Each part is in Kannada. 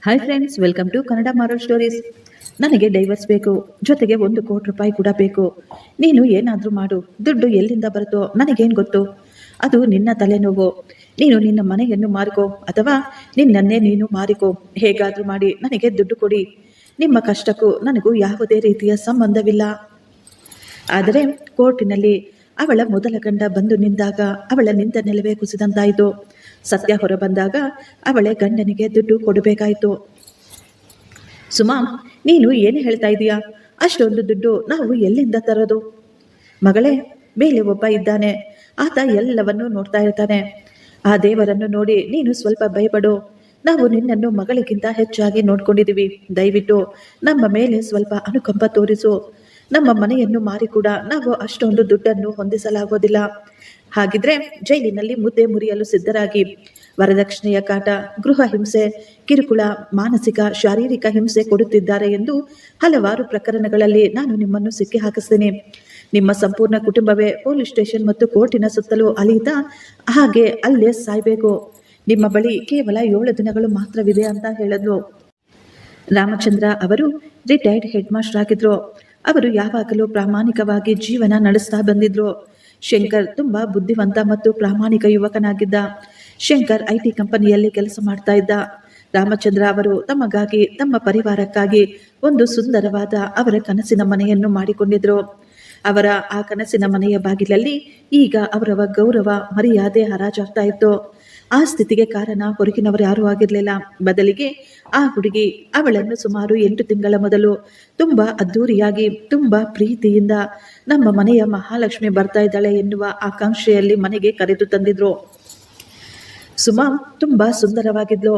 Hi friends, welcome to Kannada moral stories. ನನಗೆ ಡೈವರ್ಸ್ ಬೇಕು, ಜೊತೆಗೆ 1 ಕೋಟಿ ರೂಪಾಯಿ ಕೂಡ ಬೇಕು. ನೀನು ಏನಾದರೂ ಮಾಡು. ದುಡ್ಡು ಎಲ್ಲಿಂದ ಬರುತ್ತೋ ನನಗೇನು ಗೊತ್ತು. ಅದು ನಿನ್ನ ತಲೆನೋವು. ನೀನು ನಿನ್ನ ಮನೆಯನ್ನು ಮಾರಿಕೋ ಅಥವಾ ನಿನ್ನನ್ನೇ ನೀನು ಮಾರಿಕೋ. ಹೇಗಾದರೂ ಮಾಡಿ ನನಗೆ ದುಡ್ಡು ಕೊಡಿ. ನಿಮ್ಮ ಕಷ್ಟಕ್ಕೂ ನನಗೂ ಯಾವುದೇ ರೀತಿಯ ಸಂಬಂಧವಿಲ್ಲ. ಆದರೆ ಕೋರ್ಟಿನಲ್ಲಿ ಅವಳ ಮೊದಲ ಗಂಡ ಬಂದು ನಿಂತಾಗ ಅವಳ ನಿಂತ ನೆಲವೇ ಕುಸಿದಂತಾಯಿತು. ಸತ್ಯ ಹೊರಬಂದಾಗ ಅವಳ ಗಂಡನಿಗೆ ದುಡ್ಡು ಕೊಡಬೇಕಾಯಿತು. ಸುಮಾ, ನೀನು ಏನು ಹೇಳ್ತಾ ಇದೀಯಾ? ಅಷ್ಟೊಂದು ದುಡ್ಡು ನಾವು ಎಲ್ಲಿಂದ ತರೋದು? ಮಗಳೇ, ಮೇಲೆ ಒಬ್ಬ ಇದ್ದಾನೆ. ಆತ ಎಲ್ಲವನ್ನೂ ನೋಡ್ತಾ ಇರ್ತಾನೆ. ಆ ದೇವರನ್ನು ನೋಡಿ ನೀನು ಸ್ವಲ್ಪ ಭಯಪಡು. ನಾವು ನಿನ್ನನ್ನು ಮಗಳಿಗಿಂತ ಹೆಚ್ಚಾಗಿ ನೋಡ್ಕೊಂಡಿದ್ದೀವಿ. ದಯವಿಟ್ಟು ನಮ್ಮ ಮೇಲೆ ಸ್ವಲ್ಪ ಅನುಕಂಪ ತೋರಿಸು. ನಮ್ಮ ಮನೆಯನ್ನು ಮಾರಿ ಕೂಡ ನಾವು ಅಷ್ಟೊಂದು ದುಡ್ಡನ್ನು ಹೊಂದಿಸಲಾಗೋದಿಲ್ಲ. ಹಾಗಿದ್ರೆ ಜೈಲಿನಲ್ಲಿ ಮುದ್ದೆ ಮುರಿಯಲು ಸಿದ್ಧರಾಗಿ. ವರದಕ್ಷಿಣೆಯ ಕಾಟ, ಗೃಹ ಹಿಂಸೆ, ಕಿರುಕುಳ, ಮಾನಸಿಕ ಶಾರೀರಿಕ ಹಿಂಸೆ ಕೊಡುತ್ತಿದ್ದಾರೆ ಎಂದು ಹಲವಾರು ಪ್ರಕರಣಗಳಲ್ಲಿ ನಾನು ನಿಮ್ಮನ್ನು ಸಿಕ್ಕಿ ಹಾಕಿಸ್ತೇನೆ. ನಿಮ್ಮ ಸಂಪೂರ್ಣ ಕುಟುಂಬವೇ ಪೊಲೀಸ್ ಸ್ಟೇಷನ್ ಮತ್ತು ಕೋರ್ಟಿನ ಸುತ್ತಲೂ ಅಲಿಯುತ್ತಾ ಹಾಗೆ ಅಲ್ಲೇ ಸಾಯ್ಬೇಕು. ನಿಮ್ಮ ಬಳಿ ಕೇವಲ 7 ದಿನಗಳು ಮಾತ್ರವಿದೆ ಅಂತ ಹೇಳಿದ್ರು. ರಾಮಚಂದ್ರ ಅವರು ರಿಟೈರ್ಡ್ ಹೆಡ್ ಮಾಸ್ಟರ್ ಆಗಿದ್ರು. ಅವರು ಯಾವಾಗಲೂ ಪ್ರಾಮಾಣಿಕವಾಗಿ ಜೀವನ ನಡೆಸ್ತಾ ಬಂದಿದ್ರು. ಶಂಕರ್ ತುಂಬಾ ಬುದ್ಧಿವಂತ ಮತ್ತು ಪ್ರಾಮಾಣಿಕ ಯುವಕನಾಗಿದ್ದ. ಶಂಕರ್ IT ಕಂಪನಿಯಲ್ಲಿ ಕೆಲಸ ಮಾಡ್ತಾ ಇದ್ದ. ರಾಮಚಂದ್ರ ಅವರು ತಮಗಾಗಿ, ತಮ್ಮ ಪರಿವಾರಕ್ಕಾಗಿ ಒಂದು ಸುಂದರವಾದ ಅವರ ಕನಸಿನ ಮನೆಯನ್ನು ಮಾಡಿಕೊಂಡಿದ್ರು. ಅವರ ಆ ಕನಸಿನ ಮನೆಯ ಬಾಗಿಲಲ್ಲಿ ಈಗ ಅವರ ಗೌರವ, ಮರ್ಯಾದೆ ಹರಾಜಾಗ್ತಾ ಇತ್ತು. ಆ ಸ್ಥಿತಿಗೆ ಕಾರಣ ಹೊರಗಿನವರು ಯಾರೂ ಆಗಿರಲಿಲ್ಲ. ಬದಲಿಗೆ ಆ ಹುಡುಗಿ ಅವಳನ್ನು ಸುಮಾರು 8 ತಿಂಗಳ ಮೊದಲು ತುಂಬಾ ಅದ್ಧೂರಿಯಾಗಿ, ತುಂಬಾ ಪ್ರೀತಿಯಿಂದ ನಮ್ಮ ಮನೆಯ ಮಹಾಲಕ್ಷ್ಮಿ ಬರ್ತಾ ಇದ್ದಾಳೆ ಎನ್ನುವ ಆಕಾಂಕ್ಷೆಯಲ್ಲಿ ಮನೆಗೆ ಕರೆದು ತಂದಿದ್ರು. ಸುಮಾ ತುಂಬಾ ಸುಂದರವಾಗಿದ್ಲು,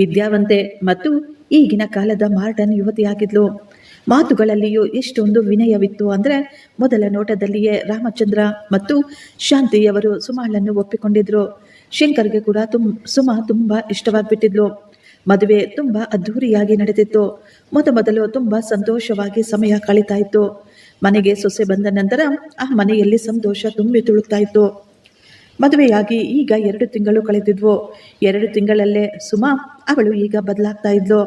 ವಿದ್ಯಾವಂತೆ ಮತ್ತು ಈಗಿನ ಕಾಲದ ಮಾಡರ್ನ್ ಯುವತಿಯಾಗಿದ್ಲು. ಮಾತುಗಳಲ್ಲಿಯೂ ಎಷ್ಟೊಂದು ವಿನಯವಿತ್ತು ಅಂದರೆ ಮೊದಲ ನೋಟದಲ್ಲಿಯೇ ರಾಮಚಂದ್ರ ಮತ್ತು ಶಾಂತಿಯವರು ಸುಮಾಳನ್ನು ಒಪ್ಪಿಕೊಂಡಿದ್ರು. ಶಂಕರ್ಗೆ ಕೂಡ ಸುಮಾ ತುಂಬಾ ಇಷ್ಟವಾಗಿಬಿಟ್ಟಿದ್ಲು. ಮದುವೆ ತುಂಬಾ ಅದ್ಧೂರಿಯಾಗಿ ನಡೆದಿತ್ತು. ಮೊದಲು ತುಂಬಾ ಸಂತೋಷವಾಗಿ ಸಮಯ ಕಳೀತಾ ಇತ್ತು. ಮನೆಗೆ ಸೊಸೆ ಬಂದ ನಂತರ ಆ ಮನೆಯಲ್ಲಿ ಸಂತೋಷ ತುಂಬಿ ತುಳುಕ್ತಾ ಇತ್ತು. ಮದುವೆಯಾಗಿ ಈಗ 2 ತಿಂಗಳು ಕಳೆದಿದ್ವು. 2 ತಿಂಗಳಲ್ಲೇ ಸುಮಾ ಅವಳು ಈಗ ಬದಲಾಗ್ತಾ ಇದ್ಲು.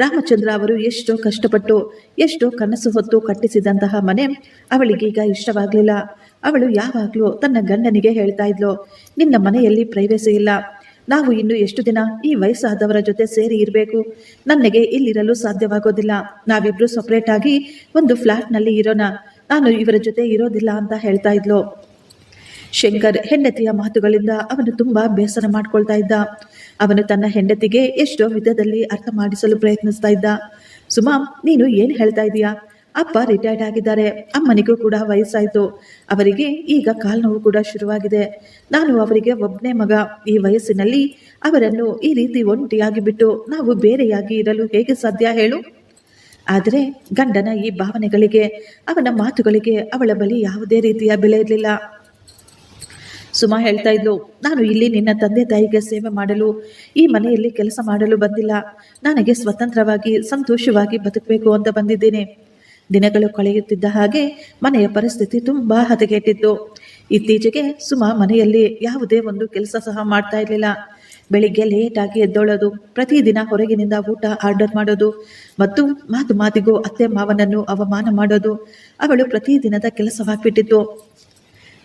ರಾಮಚಂದ್ರ ಅವರು ಎಷ್ಟೋ ಕಷ್ಟಪಟ್ಟು, ಎಷ್ಟೋ ಕನಸು ಹೊತ್ತು ಕಟ್ಟಿಸಿದಂತಹ ಮನೆ ಅವಳಿಗೀಗ ಇಷ್ಟವಾಗಲಿಲ್ಲ. ಅವಳು ಯಾವಾಗಲೂ ತನ್ನ ಗಂಡನಿಗೆ ಹೇಳ್ತಾ ಇದ್ಲು, ನಿನ್ನ ಮನೆಯಲ್ಲಿ ಪ್ರೈವೇಸಿ ಇಲ್ಲ. ನಾವು ಇನ್ನು ಎಷ್ಟು ದಿನ ಈ ವಯಸ್ಸಾದವರ ಜೊತೆ ಸೇರಿ ಇರಬೇಕು? ನನಗೆ ಇಲ್ಲಿರಲು ಸಾಧ್ಯವಾಗೋದಿಲ್ಲ. ನಾವಿಬ್ರು ಸಪ್ರೇಟ್ ಆಗಿ ಒಂದು ಫ್ಲಾಟ್ನಲ್ಲಿ ಇರೋಣ. ನಾನು ಇವರ ಜೊತೆ ಇರೋದಿಲ್ಲ ಅಂತ ಹೇಳ್ತಾ ಇದ್ಲು. ಶಂಕರ್ ಹೆಂಡತಿಯ ಮಾತುಗಳಿಂದ ಅವನು ತುಂಬಾ ಬೇಸರ ಮಾಡ್ಕೊಳ್ತಾ ಇದ್ದ. ಅವನು ತನ್ನ ಹೆಂಡತಿಗೆ ಎಷ್ಟೋ ವಿಧದಲ್ಲಿ ಅರ್ಥ ಮಾಡಿಸಲು ಪ್ರಯತ್ನಿಸ್ತಾ ಇದ್ದ. ಸುಮಾ, ನೀನು ಏನು ಹೇಳ್ತಾ ಇದೀಯಾ? ಅಪ್ಪ ರಿಟೈರ್ಡ್ ಆಗಿದ್ದಾರೆ. ಅಮ್ಮನಿಗೂ ಕೂಡ ವಯಸ್ಸಾಯಿತು. ಅವರಿಗೆ ಈಗ ಕಾಲ್ನೋವು ಕೂಡ ಶುರುವಾಗಿದೆ. ನಾನು ಅವರಿಗೆ ಒಬ್ಬನೇ ಮಗ. ಈ ವಯಸ್ಸಿನಲ್ಲಿ ಅವರನ್ನು ಈ ರೀತಿ ಒಂಟಿಯಾಗಿ ಬಿಟ್ಟು ನಾವು ಬೇರೆಯಾಗಿ ಇರಲು ಹೇಗೆ ಸಾಧ್ಯ ಹೇಳು? ಆದರೆ ಗಂಡನ ಈ ಭಾವನೆಗಳಿಗೆ, ಅವನ ಮಾತುಗಳಿಗೆ ಅವಳ ಬಳಿ ಯಾವುದೇ ರೀತಿಯ ಬೆಲೆ ಇರಲಿಲ್ಲ. ಸುಮಾ ಹೇಳ್ತಾ ಇದ್ಲು, ನಾನು ಇಲ್ಲಿ ನಿನ್ನ ತಂದೆ ತಾಯಿಗೆ ಸೇವೆ ಮಾಡಲು, ಈ ಮನೆಯಲ್ಲಿ ಕೆಲಸ ಮಾಡಲು ಬಂದಿಲ್ಲ. ನನಗೆ ಸ್ವತಂತ್ರವಾಗಿ, ಸಂತೋಷವಾಗಿ ಬದುಕಬೇಕು ಅಂತ ಬಂದಿದ್ದೇನೆ. ದಿನಗಳು ಕಳೆಯುತ್ತಿದ್ದ ಹಾಗೆ ಮನೆಯ ಪರಿಸ್ಥಿತಿ ತುಂಬಾ ಹದಗೆಟ್ಟಿತ್ತು. ಇತ್ತೀಚೆಗೆ ಸುಮಾ ಮನೆಯಲ್ಲಿ ಯಾವುದೇ ಒಂದು ಕೆಲಸ ಸಹ ಮಾಡ್ತಾ ಇರಲಿಲ್ಲ. ಬೆಳಿಗ್ಗೆ ಲೇಟಾಗಿ ಎದ್ದೊಳ್ಳೋದು, ಪ್ರತಿದಿನ ಹೊರಗಿನಿಂದ ಊಟ ಆರ್ಡರ್ ಮಾಡೋದು ಮತ್ತು ಮಾತು ಮಾತಿಗೂ ಅತ್ತೆ ಮಾವನನ್ನು ಅವಮಾನ ಮಾಡೋದು ಅವಳು ಪ್ರತಿದಿನದ ಕೆಲಸವಾಗಿಬಿಟ್ಟಿತ್ತು.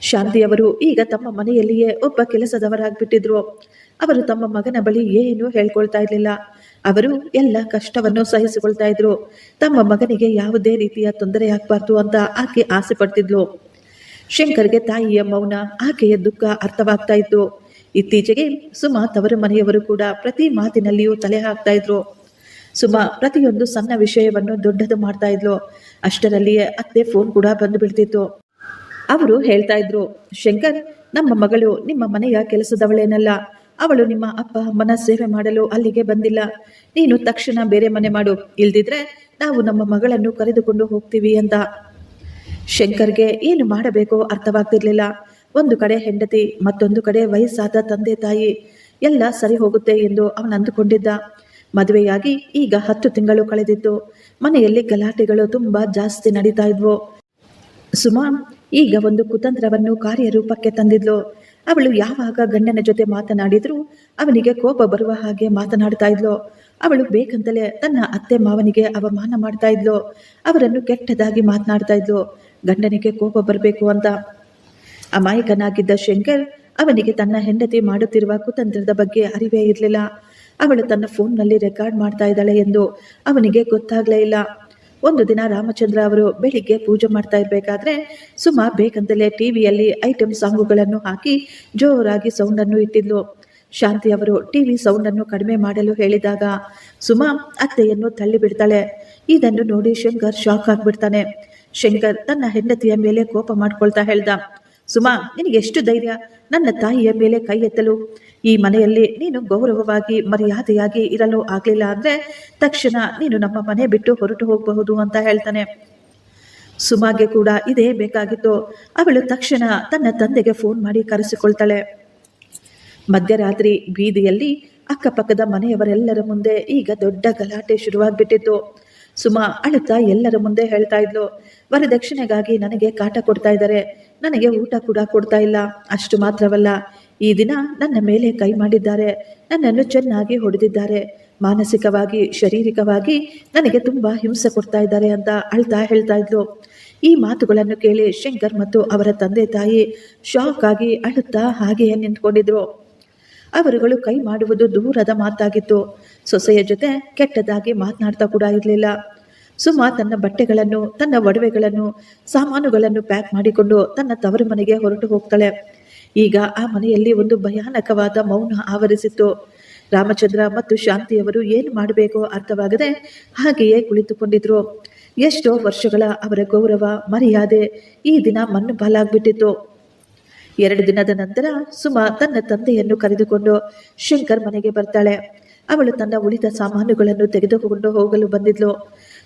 ಶಾಂತಿಯವರು ಈಗ ತಮ್ಮ ಮನೆಯಲ್ಲಿಯೇ ಒಬ್ಬ ಕೆಲಸದವರಾಗ್ಬಿಟ್ಟಿದ್ರು. ಅವರು ತಮ್ಮ ಮಗನ ಬಳಿ ಏನೂ ಹೇಳ್ಕೊಳ್ತಾ ಇರಲಿಲ್ಲ. ಅವರು ಎಲ್ಲ ಕಷ್ಟವನ್ನು ಸಹಿಸಿಕೊಳ್ತಾ ಇದ್ರು. ತಮ್ಮ ಮಗನಿಗೆ ಯಾವುದೇ ರೀತಿಯ ತೊಂದರೆ ಆಗಬಾರ್ದು ಅಂತ ಆಕೆ ಆಸೆ ಪಡ್ತಿದ್ಲು. ಶಂಕರ್ಗೆ ತಾಯಿಯ ಮೌನ, ಆಕೆಯ ದುಃಖ ಅರ್ಥವಾಗ್ತಾ ಇತ್ತು. ಇತ್ತೀಚೆಗೆ ಸುಮಾ ತವರು ಮನೆಯವರು ಕೂಡ ಪ್ರತಿ ಮಾತಿನಲ್ಲಿಯೂ ತಲೆ ಹಾಕ್ತಾ ಇದ್ರು. ಸುಮಾ ಪ್ರತಿಯೊಂದು ಸಣ್ಣ ವಿಷಯವನ್ನು ದೊಡ್ಡದು ಮಾಡ್ತಾ ಇದ್ಲು. ಅಷ್ಟರಲ್ಲಿಯೇ ಅತ್ತೆ ಫೋನ್ ಕೂಡ ಬಂದು ಬಿಡ್ತಿತ್ತು. ಅವರು ಹೇಳ್ತಾ ಇದ್ರು, ಶಂಕರ್, ನಮ್ಮ ಮಗಳು ನಿಮ್ಮ ಮನೆಯ ಕೆಲಸದವಳೇನಲ್ಲ. ಅವಳು ನಿಮ್ಮ ಅಪ್ಪ ಅಮ್ಮನ ಸೇವೆ ಮಾಡಲು ಅಲ್ಲಿಗೆ ಬಂದಿಲ್ಲ. ನೀನು ತಕ್ಷಣ ಬೇರೆ ಮನೆ ಮಾಡು, ಇಲ್ದಿದ್ರೆ ನಾವು ನಮ್ಮ ಮಗಳನ್ನು ಕರೆದುಕೊಂಡು ಹೋಗ್ತೀವಿ ಅಂತ. ಶಂಕರ್ಗೆ ಏನು ಮಾಡಬೇಕೋ ಅರ್ಥವಾಗ್ತಿರ್ಲಿಲ್ಲ. ಒಂದು ಕಡೆ ಹೆಂಡತಿ, ಮತ್ತೊಂದು ಕಡೆ ವಯಸ್ಸಾದ ತಂದೆ ತಾಯಿ. ಎಲ್ಲ ಸರಿ ಹೋಗುತ್ತೆ ಎಂದು ಅವನು ಅಂದುಕೊಂಡಿದ್ದ. ಮದುವೆಯಾಗಿ ಈಗ 10 ತಿಂಗಳು ಕಳೆದಿತ್ತು. ಮನೆಯಲ್ಲಿ ಗಲಾಟೆಗಳು ತುಂಬಾ ಜಾಸ್ತಿ ನಡೀತಾ ಇದ್ವು. ಸುಮಾ ಈಗ ಒಂದು ಕುತಂತ್ರವನ್ನು ಕಾರ್ಯರೂಪಕ್ಕೆ ತಂದಿದ್ಲು. ಅವಳು ಯಾವಾಗ ಗಂಡನ ಜೊತೆ ಮಾತನಾಡಿದ್ರೂ ಅವನಿಗೆ ಕೋಪ ಬರುವ ಹಾಗೆ ಮಾತನಾಡ್ತಾ ಇದ್ಲು. ಅವಳು ಬೇಕಂತಲೇ ತನ್ನ ಅತ್ತೆ ಮಾವನಿಗೆ ಅವಮಾನ ಮಾಡ್ತಾ ಇದ್ಲು, ಅವರನ್ನು ಕೆಟ್ಟದಾಗಿ ಮಾತನಾಡ್ತಾ ಇದ್ಲು. ಗಂಡನಿಗೆ ಕೋಪ ಬರಬೇಕು ಅಂತ. ಅಮಾಯಕನಾಗಿದ್ದ ಶಂಕರ್ ಅವನಿಗೆ ತನ್ನ ಹೆಂಡತಿ ಮಾಡುತ್ತಿರುವ ಕುತಂತ್ರದ ಬಗ್ಗೆ ಅರಿವೇ ಇರಲಿಲ್ಲ. ಅವಳು ತನ್ನ ಫೋನ್ನಲ್ಲಿ ರೆಕಾರ್ಡ್ ಮಾಡ್ತಾ ಇದ್ದಾಳೆ ಎಂದು ಅವನಿಗೆ ಗೊತ್ತಾಗ್ಲೇ ಇಲ್ಲ. ಒಂದು ದಿನ ರಾಮಚಂದ್ರ ಅವರು ಬೆಳಿಗ್ಗೆ ಪೂಜೆ ಮಾಡ್ತಾ ಇರಬೇಕಾದ್ರೆ ಸುಮಾ ಬೇಕಂತಲೇ ಟಿವಿಯಲ್ಲಿ ಐಟಮ್ ಸಾಂಗುಗಳನ್ನು ಹಾಕಿ ಜೋರಾಗಿ ಸೌಂಡನ್ನು ಇಟ್ಟಿದ್ಲು. ಶಾಂತಿ ಅವರು ಟಿವಿ ಸೌಂಡನ್ನು ಕಡಿಮೆ ಮಾಡಲು ಹೇಳಿದಾಗ ಸುಮಾ ಅತ್ತೆಯನ್ನು ತಳ್ಳಿ ಬಿಡ್ತಾಳೆ. ಇದನ್ನು ನೋಡಿ ಶಂಕರ್ ಶಾಕ್ ಆಗ್ಬಿಡ್ತಾನೆ. ಶಂಕರ್ ತನ್ನ ಹೆಂಡತಿಯ ಮೇಲೆ ಕೋಪ ಮಾಡ್ಕೊಳ್ತಾ ಹೇಳ್ದ, ಸುಮಾ, ನಿನಗೆ ಎಷ್ಟು ಧೈರ್ಯ ನನ್ನ ತಾಯಿಯ ಮೇಲೆ ಕೈ ಎತ್ತಲು? ಈ ಮನೆಯಲ್ಲಿ ನೀನು ಗೌರವವಾಗಿ ಮರ್ಯಾದೆಯಾಗಿ ಇರಲು ಆಗ್ಲಿಲ್ಲ ಅಂದ್ರೆ ತಕ್ಷಣ ನೀನು ನಮ್ಮ ಮನೆ ಬಿಟ್ಟು ಹೊರಟು ಹೋಗಬಹುದು ಅಂತ ಹೇಳ್ತಾನೆ. ಸುಮಾಗೆ ಕೂಡ ಇದೇ ಬೇಕಾಗಿತ್ತು. ಅವಳು ತಕ್ಷಣ ತನ್ನ ತಂದೆಗೆ ಫೋನ್ ಮಾಡಿ ಕರೆಸಿಕೊಳ್ತಾಳೆ. ಮಧ್ಯರಾತ್ರಿ ಬೀದಿಯಲ್ಲಿ ಅಕ್ಕಪಕ್ಕದ ಮನೆಯವರೆಲ್ಲರ ಮುಂದೆ ಈಗ ದೊಡ್ಡ ಗಲಾಟೆ ಶುರುವಾಗ್ಬಿಟ್ಟಿತ್ತು. ಸುಮಾ ಅಳುತ್ತಾ ಎಲ್ಲರ ಮುಂದೆ ಹೇಳ್ತಾ ಇದ್ಲು, ವರದಕ್ಷಿಣೆಗಾಗಿ ನನಗೆ ಕಾಟ ಕೊಡ್ತಾ ಇದ್ದಾರೆ, ನನಗೆ ಊಟ ಕೂಡ ಕೊಡ್ತಾ ಇಲ್ಲ. ಅಷ್ಟು ಮಾತ್ರವಲ್ಲ, ಈ ದಿನ ನನ್ನ ಮೇಲೆ ಕೈ ಮಾಡಿದ್ದಾರೆ, ನನ್ನನ್ನು ಚೆನ್ನಾಗಿ ಹೊಡೆದಿದ್ದಾರೆ, ಮಾನಸಿಕವಾಗಿ ಶಾರೀರಿಕವಾಗಿ ನನಗೆ ತುಂಬಾ ಹಿಂಸೆ ಕೊಡ್ತಾ ಇದ್ದಾರೆ ಅಂತ ಅಳ್ತಾ ಹೇಳ್ತಾ ಇದ್ಲು. ಈ ಮಾತುಗಳನ್ನು ಕೇಳಿ ಶಂಕರ್ ಮತ್ತು ಅವರ ತಂದೆ ತಾಯಿ ಶಾಕ್ ಆಗಿ ಅಳುತ್ತಾ ಹಾಗೆಯೇ ನಿಂತ್ಕೊಂಡಿದ್ರು. ಅವರುಗಳು ಕೈ ಮಾಡುವುದು ದೂರದ ಮಾತಾಗಿತ್ತು. ಸೊಸೆಯ ಜೊತೆ ಕೆಟ್ಟದಾಗಿ ಮಾತನಾಡ್ತಾ ಕೂಡ ಇರಲಿಲ್ಲ. ಸುಮಾ ತನ್ನ ಬಟ್ಟೆಗಳನ್ನು, ತನ್ನ ಒಡವೆಗಳನ್ನು, ಸಾಮಾನುಗಳನ್ನು ಪ್ಯಾಕ್ ಮಾಡಿಕೊಂಡು ತನ್ನ ತವರು ಮನೆಗೆ ಹೊರಟು ಹೋಗ್ತಾಳೆ. ಈಗ ಆ ಮನೆಯಲ್ಲಿ ಒಂದು ಭಯಾನಕವಾದ ಮೌನ ಆವರಿಸಿತ್ತು. ರಾಮಚಂದ್ರ ಮತ್ತು ಶಾಂತಿಯವರು ಏನು ಮಾಡಬೇಕೋ ಅರ್ಥವಾಗದೆ ಹಾಗೆಯೇ ಕುಳಿತುಕೊಂಡಿದ್ರು. ಎಷ್ಟೋ ವರ್ಷಗಳ ಅವರ ಗೌರವ ಮರ್ಯಾದೆ ಈ ದಿನ ಮಣ್ಣು ಪಾಲಾಗ್ಬಿಟ್ಟಿತ್ತು. 2 ದಿನದ ನಂತರ ಸುಮಾ ತನ್ನ ತಂದೆಯನ್ನು ಕರೆದುಕೊಂಡು ಶಂಕರ್ ಮನೆಗೆ ಬರ್ತಾಳೆ. ಅವಳು ತನ್ನ ಉಳಿದ ಸಾಮಾನುಗಳನ್ನು ತೆಗೆದುಕೊಂಡು ಹೋಗಲು ಬಂದಿದ್ಲು.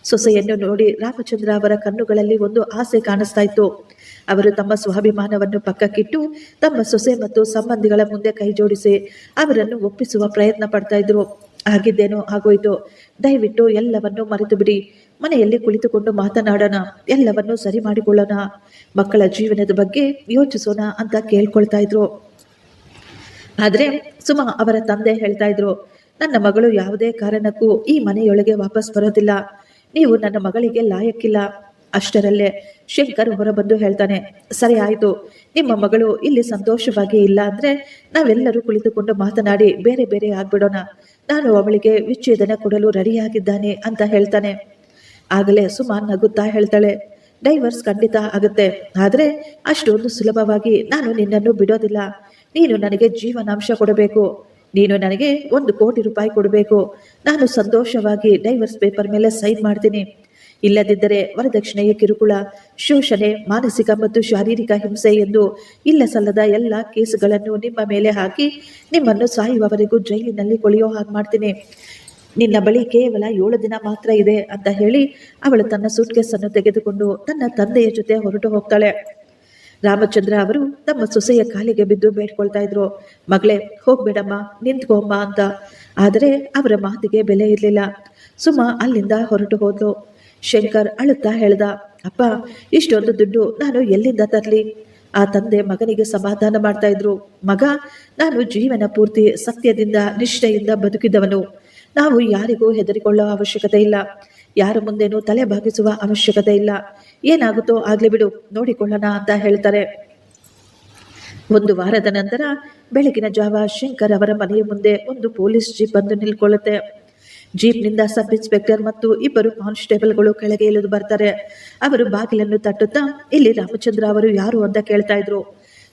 ಸೊಸೆಯನ್ನು ನೋಡಿ ರಾಮಚಂದ್ರ ಅವರ ಕಣ್ಣುಗಳಲ್ಲಿ ಒಂದು ಆಸೆ ಕಾಣಿಸ್ತಾ ಇತ್ತು. ಅವರು ತಮ್ಮ ಸ್ವಾಭಿಮಾನವನ್ನು ಪಕ್ಕಕ್ಕಿಟ್ಟು ತಮ್ಮ ಸೊಸೆ ಮತ್ತು ಸಂಬಂಧಿಗಳ ಮುಂದೆ ಕೈ ಜೋಡಿಸಿ ಅವರನ್ನು ಒಪ್ಪಿಸುವ ಪ್ರಯತ್ನ ಪಡ್ತಾ ಇದ್ರು. ಆಗಿದ್ದೇನೋ ಆಗೋಯ್ತು, ದಯವಿಟ್ಟು ಎಲ್ಲವನ್ನೂ ಮರೆತು ಬಿಡಿ, ಮನೆಯಲ್ಲಿ ಕುಳಿತುಕೊಂಡು ಮಾತನಾಡೋಣ, ಎಲ್ಲವನ್ನೂ ಸರಿ ಮಾಡಿಕೊಳ್ಳೋಣ, ಮಕ್ಕಳ ಜೀವನದ ಬಗ್ಗೆ ಯೋಚಿಸೋಣ ಅಂತ ಕೇಳ್ಕೊಳ್ತಾ ಇದ್ರು. ಆದ್ರೆ ಸುಮಾ ಅವರ ತಂದೆ ಹೇಳ್ತಾ ಇದ್ರು, ನನ್ನ ಮಗಳು ಯಾವುದೇ ಕಾರಣಕ್ಕೂ ಈ ಮನೆಯೊಳಗೆ ವಾಪಸ್ ಬರೋದಿಲ್ಲ, ನೀವು ನನ್ನ ಮಗಳಿಗೆ ಲಾಯಕ್ಕಿಲ್ಲ. ಅಷ್ಟರಲ್ಲೇ ಶಂಕರ್ ಹೊರಬಂದು ಹೇಳ್ತಾನೆ, ಸರಿ ಆಯಿತು, ನಿಮ್ಮ ಮಗಳು ಇಲ್ಲಿ ಸಂತೋಷವಾಗಿ ಇಲ್ಲ ಅಂದ್ರೆ ನಾವೆಲ್ಲರೂ ಕುಳಿತುಕೊಂಡು ಮಾತನಾಡಿ ಬೇರೆ ಬೇರೆ ಆಗ್ಬಿಡೋಣ, ನಾನು ಅವಳಿಗೆ ವಿಚ್ಛೇದನ ಕೊಡಲು ರೆಡಿಯಾಗಿದ್ದಾನೆ ಅಂತ ಹೇಳ್ತಾನೆ. ಆಗಲೇ ಸುಮಾ ನಗುತ್ತಾ ಹೇಳ್ತಾಳೆ, ಡೈವರ್ಸ್ ಖಂಡಿತ ಆಗುತ್ತೆ, ಆದರೆ ಅಷ್ಟೊಂದು ಸುಲಭವಾಗಿ ನಾನು ನಿನ್ನನ್ನು ಬಿಡೋದಿಲ್ಲ. ನೀನು ನನಗೆ ಜೀವನಾಂಶ ಕೊಡಬೇಕು, ನೀನು ನನಗೆ 1 ಕೋಟಿ ರೂಪಾಯಿ ಕೊಡಬೇಕು. ನಾನು ಸಂತೋಷವಾಗಿ ಡೈವರ್ಸ್ ಪೇಪರ್ ಮೇಲೆ ಸೈನ್ ಮಾಡ್ತೀನಿ. ಇಲ್ಲದಿದ್ದರೆ ವರದಕ್ಷಿಣೆಯ ಕಿರುಕುಳ, ಶೋಷಣೆ, ಮಾನಸಿಕ ಮತ್ತು ಶಾರೀರಿಕ ಹಿಂಸೆ ಎಂದು ಇಲ್ಲ ಸಲ್ಲದ ಎಲ್ಲ ಕೇಸುಗಳನ್ನು ನಿಮ್ಮ ಮೇಲೆ ಹಾಕಿ ನಿಮ್ಮನ್ನು ಸಾಯುವವರೆಗೂ ಜೈಲಿನಲ್ಲಿ ಕೊಳೆಯೋ ಹಾಗೆ ಮಾಡ್ತೀನಿ. ನಿನ್ನ ಬಳಿ ಕೇವಲ 7 ದಿನ ಮಾತ್ರ ಇದೆ ಅಂತ ಹೇಳಿ ಅವಳು ತನ್ನ ಸೂಟ್ಕೇಸನ್ನು ತೆಗೆದುಕೊಂಡು ತನ್ನ ತಂದೆಯ ಜೊತೆ ಹೊರಟು ಹೋಗ್ತಾಳೆ. ರಾಮಚಂದ್ರ ಅವರು ತಮ್ಮ ಸೊಸೆಯ ಕಾಲಿಗೆ ಬಿದ್ದು ಬೇಡ್ಕೊಳ್ತಾ ಇದ್ರು, ಮಗಳೇ ಹೋಗ್ಬೇಡಮ್ಮ, ನಿಂತ್ಕೋಮ್ಮ ಅಂತ. ಆದರೆ ಅವರ ಮಾತಿಗೆ ಬೆಲೆ ಇರಲಿಲ್ಲ. ಸುಮಾ ಅಲ್ಲಿಂದ ಹೊರಟು ಹೋದ್ಲು. ಶಂಕರ್ ಅಳುತ್ತಾ ಹೇಳ್ದ, ಅಪ್ಪ, ಇಷ್ಟೊಂದು ದುಡ್ಡು ನಾನು ಎಲ್ಲಿಂದ ತರಲಿ? ಆ ತಂದೆ ಮಗನಿಗೆ ಸಮಾಧಾನ ಮಾಡ್ತಾ ಇದ್ರು, ಮಗ, ನಾನು ಜೀವನ ಪೂರ್ತಿ ಸತ್ಯದಿಂದ ನಿಷ್ಠೆಯಿಂದ ಬದುಕಿದವನು. ನಾವು ಯಾರಿಗೂ ಹೆದರಿಕೊಳ್ಳೋ ಅವಶ್ಯಕತೆ ಇಲ್ಲ, ಯಾರ ಮುಂದೆನೂ ತಲೆ ಬಾಗಿಸುವ ಅವಶ್ಯಕತೆ ಇಲ್ಲ, ಏನಾಗುತ್ತೋ ಆಗ್ಲಿ ಬಿಡು, ನೋಡಿಕೊಳ್ಳೋಣ ಅಂತ ಹೇಳ್ತಾರೆ. 1 ವಾರದ ನಂತರ ಬೆಳಗಿನ ಜಾವ ಶಂಕರ್ ಅವರ ಮನೆಯ ಮುಂದೆ ಒಂದು ಪೊಲೀಸ್ ಜೀಪ್ ಬಂದು ನಿಲ್ಕೊಳ್ಳುತ್ತೆ. ಜೀಪ್ನಿಂದ ಸಬ್ ಇನ್ಸ್ಪೆಕ್ಟರ್ ಮತ್ತು 2 ಕಾನ್ಸ್ಟೇಬಲ್ಗಳು ಕೆಳಗೆ ಇಳಿದು ಬರ್ತಾರೆ. ಅವರು ಬಾಗಿಲನ್ನು ತಟ್ಟುತ್ತಾ, ಇಲ್ಲಿ ರಾಮಚಂದ್ರ ಅವರು ಯಾರು ಅಂತ ಕೇಳ್ತಾ ಇದ್ರು.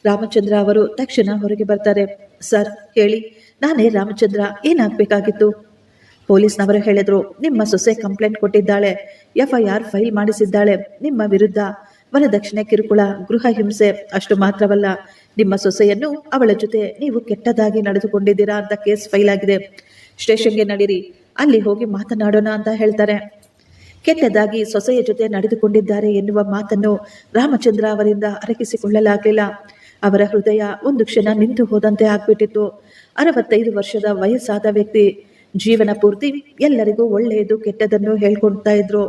ರಾಮಚಂದ್ರ ಅವರು ತಕ್ಷಣ ಹೊರಗೆ ಬರ್ತಾರೆ. ಸರ್ ಹೇಳಿ, ನಾನೇ ರಾಮಚಂದ್ರ, ಏನಾಗಬೇಕಾಗಿತ್ತು? ಪೊಲೀಸ್ನವರು ಹೇಳಿದ್ರು, ನಿಮ್ಮ ಸೊಸೆ ಕಂಪ್ಲೇಂಟ್ ಕೊಟ್ಟಿದ್ದಾಳೆ, FIR ಫೈಲ್ ಮಾಡಿಸಿದ್ದಾಳೆ ನಿಮ್ಮ ವಿರುದ್ಧ. ವರದಕ್ಷಿಣೆ ಕಿರುಕುಳ, ಗೃಹ ಹಿಂಸೆ, ಅಷ್ಟು ಮಾತ್ರವಲ್ಲ, ನಿಮ್ಮ ಸೊಸೆಯನ್ನು ಅವಳ ಜೊತೆ ನೀವು ಕೆಟ್ಟದಾಗಿ ನಡೆದುಕೊಂಡಿದ್ದೀರಾ ಅಂತ ಕೇಸ್ ಫೈಲ್ ಆಗಿದೆ. ಸ್ಟೇಷನ್ಗೆ ನಡೀರಿ, ಅಲ್ಲಿ ಹೋಗಿ ಮಾತನಾಡೋಣ ಅಂತ ಹೇಳ್ತಾರೆ. ಕೆಟ್ಟದಾಗಿ ಸೊಸೆಯ ಜೊತೆ ನಡೆದುಕೊಂಡಿದ್ದಾರೆ ಎನ್ನುವ ಮಾತನ್ನು ರಾಮಚಂದ್ರ ಅವರಿಂದ ಅರಗಿಸಿಕೊಳ್ಳಲಾಗಲಿಲ್ಲ. ಅವರ ಹೃದಯ ಒಂದು ಕ್ಷಣ ನಿಂತು ಹೋದಂತೆ ಆಗ್ಬಿಟ್ಟಿತ್ತು. 65 ವರ್ಷದ ವಯಸ್ಸಾದ ವ್ಯಕ್ತಿ, ಜೀವನ ಪೂರ್ತಿ ಎಲ್ಲರಿಗೂ ಒಳ್ಳೆಯದು ಕೆಟ್ಟದನ್ನು ಹೇಳ್ಕೊಡ್ತಾ ಇದ್ರು.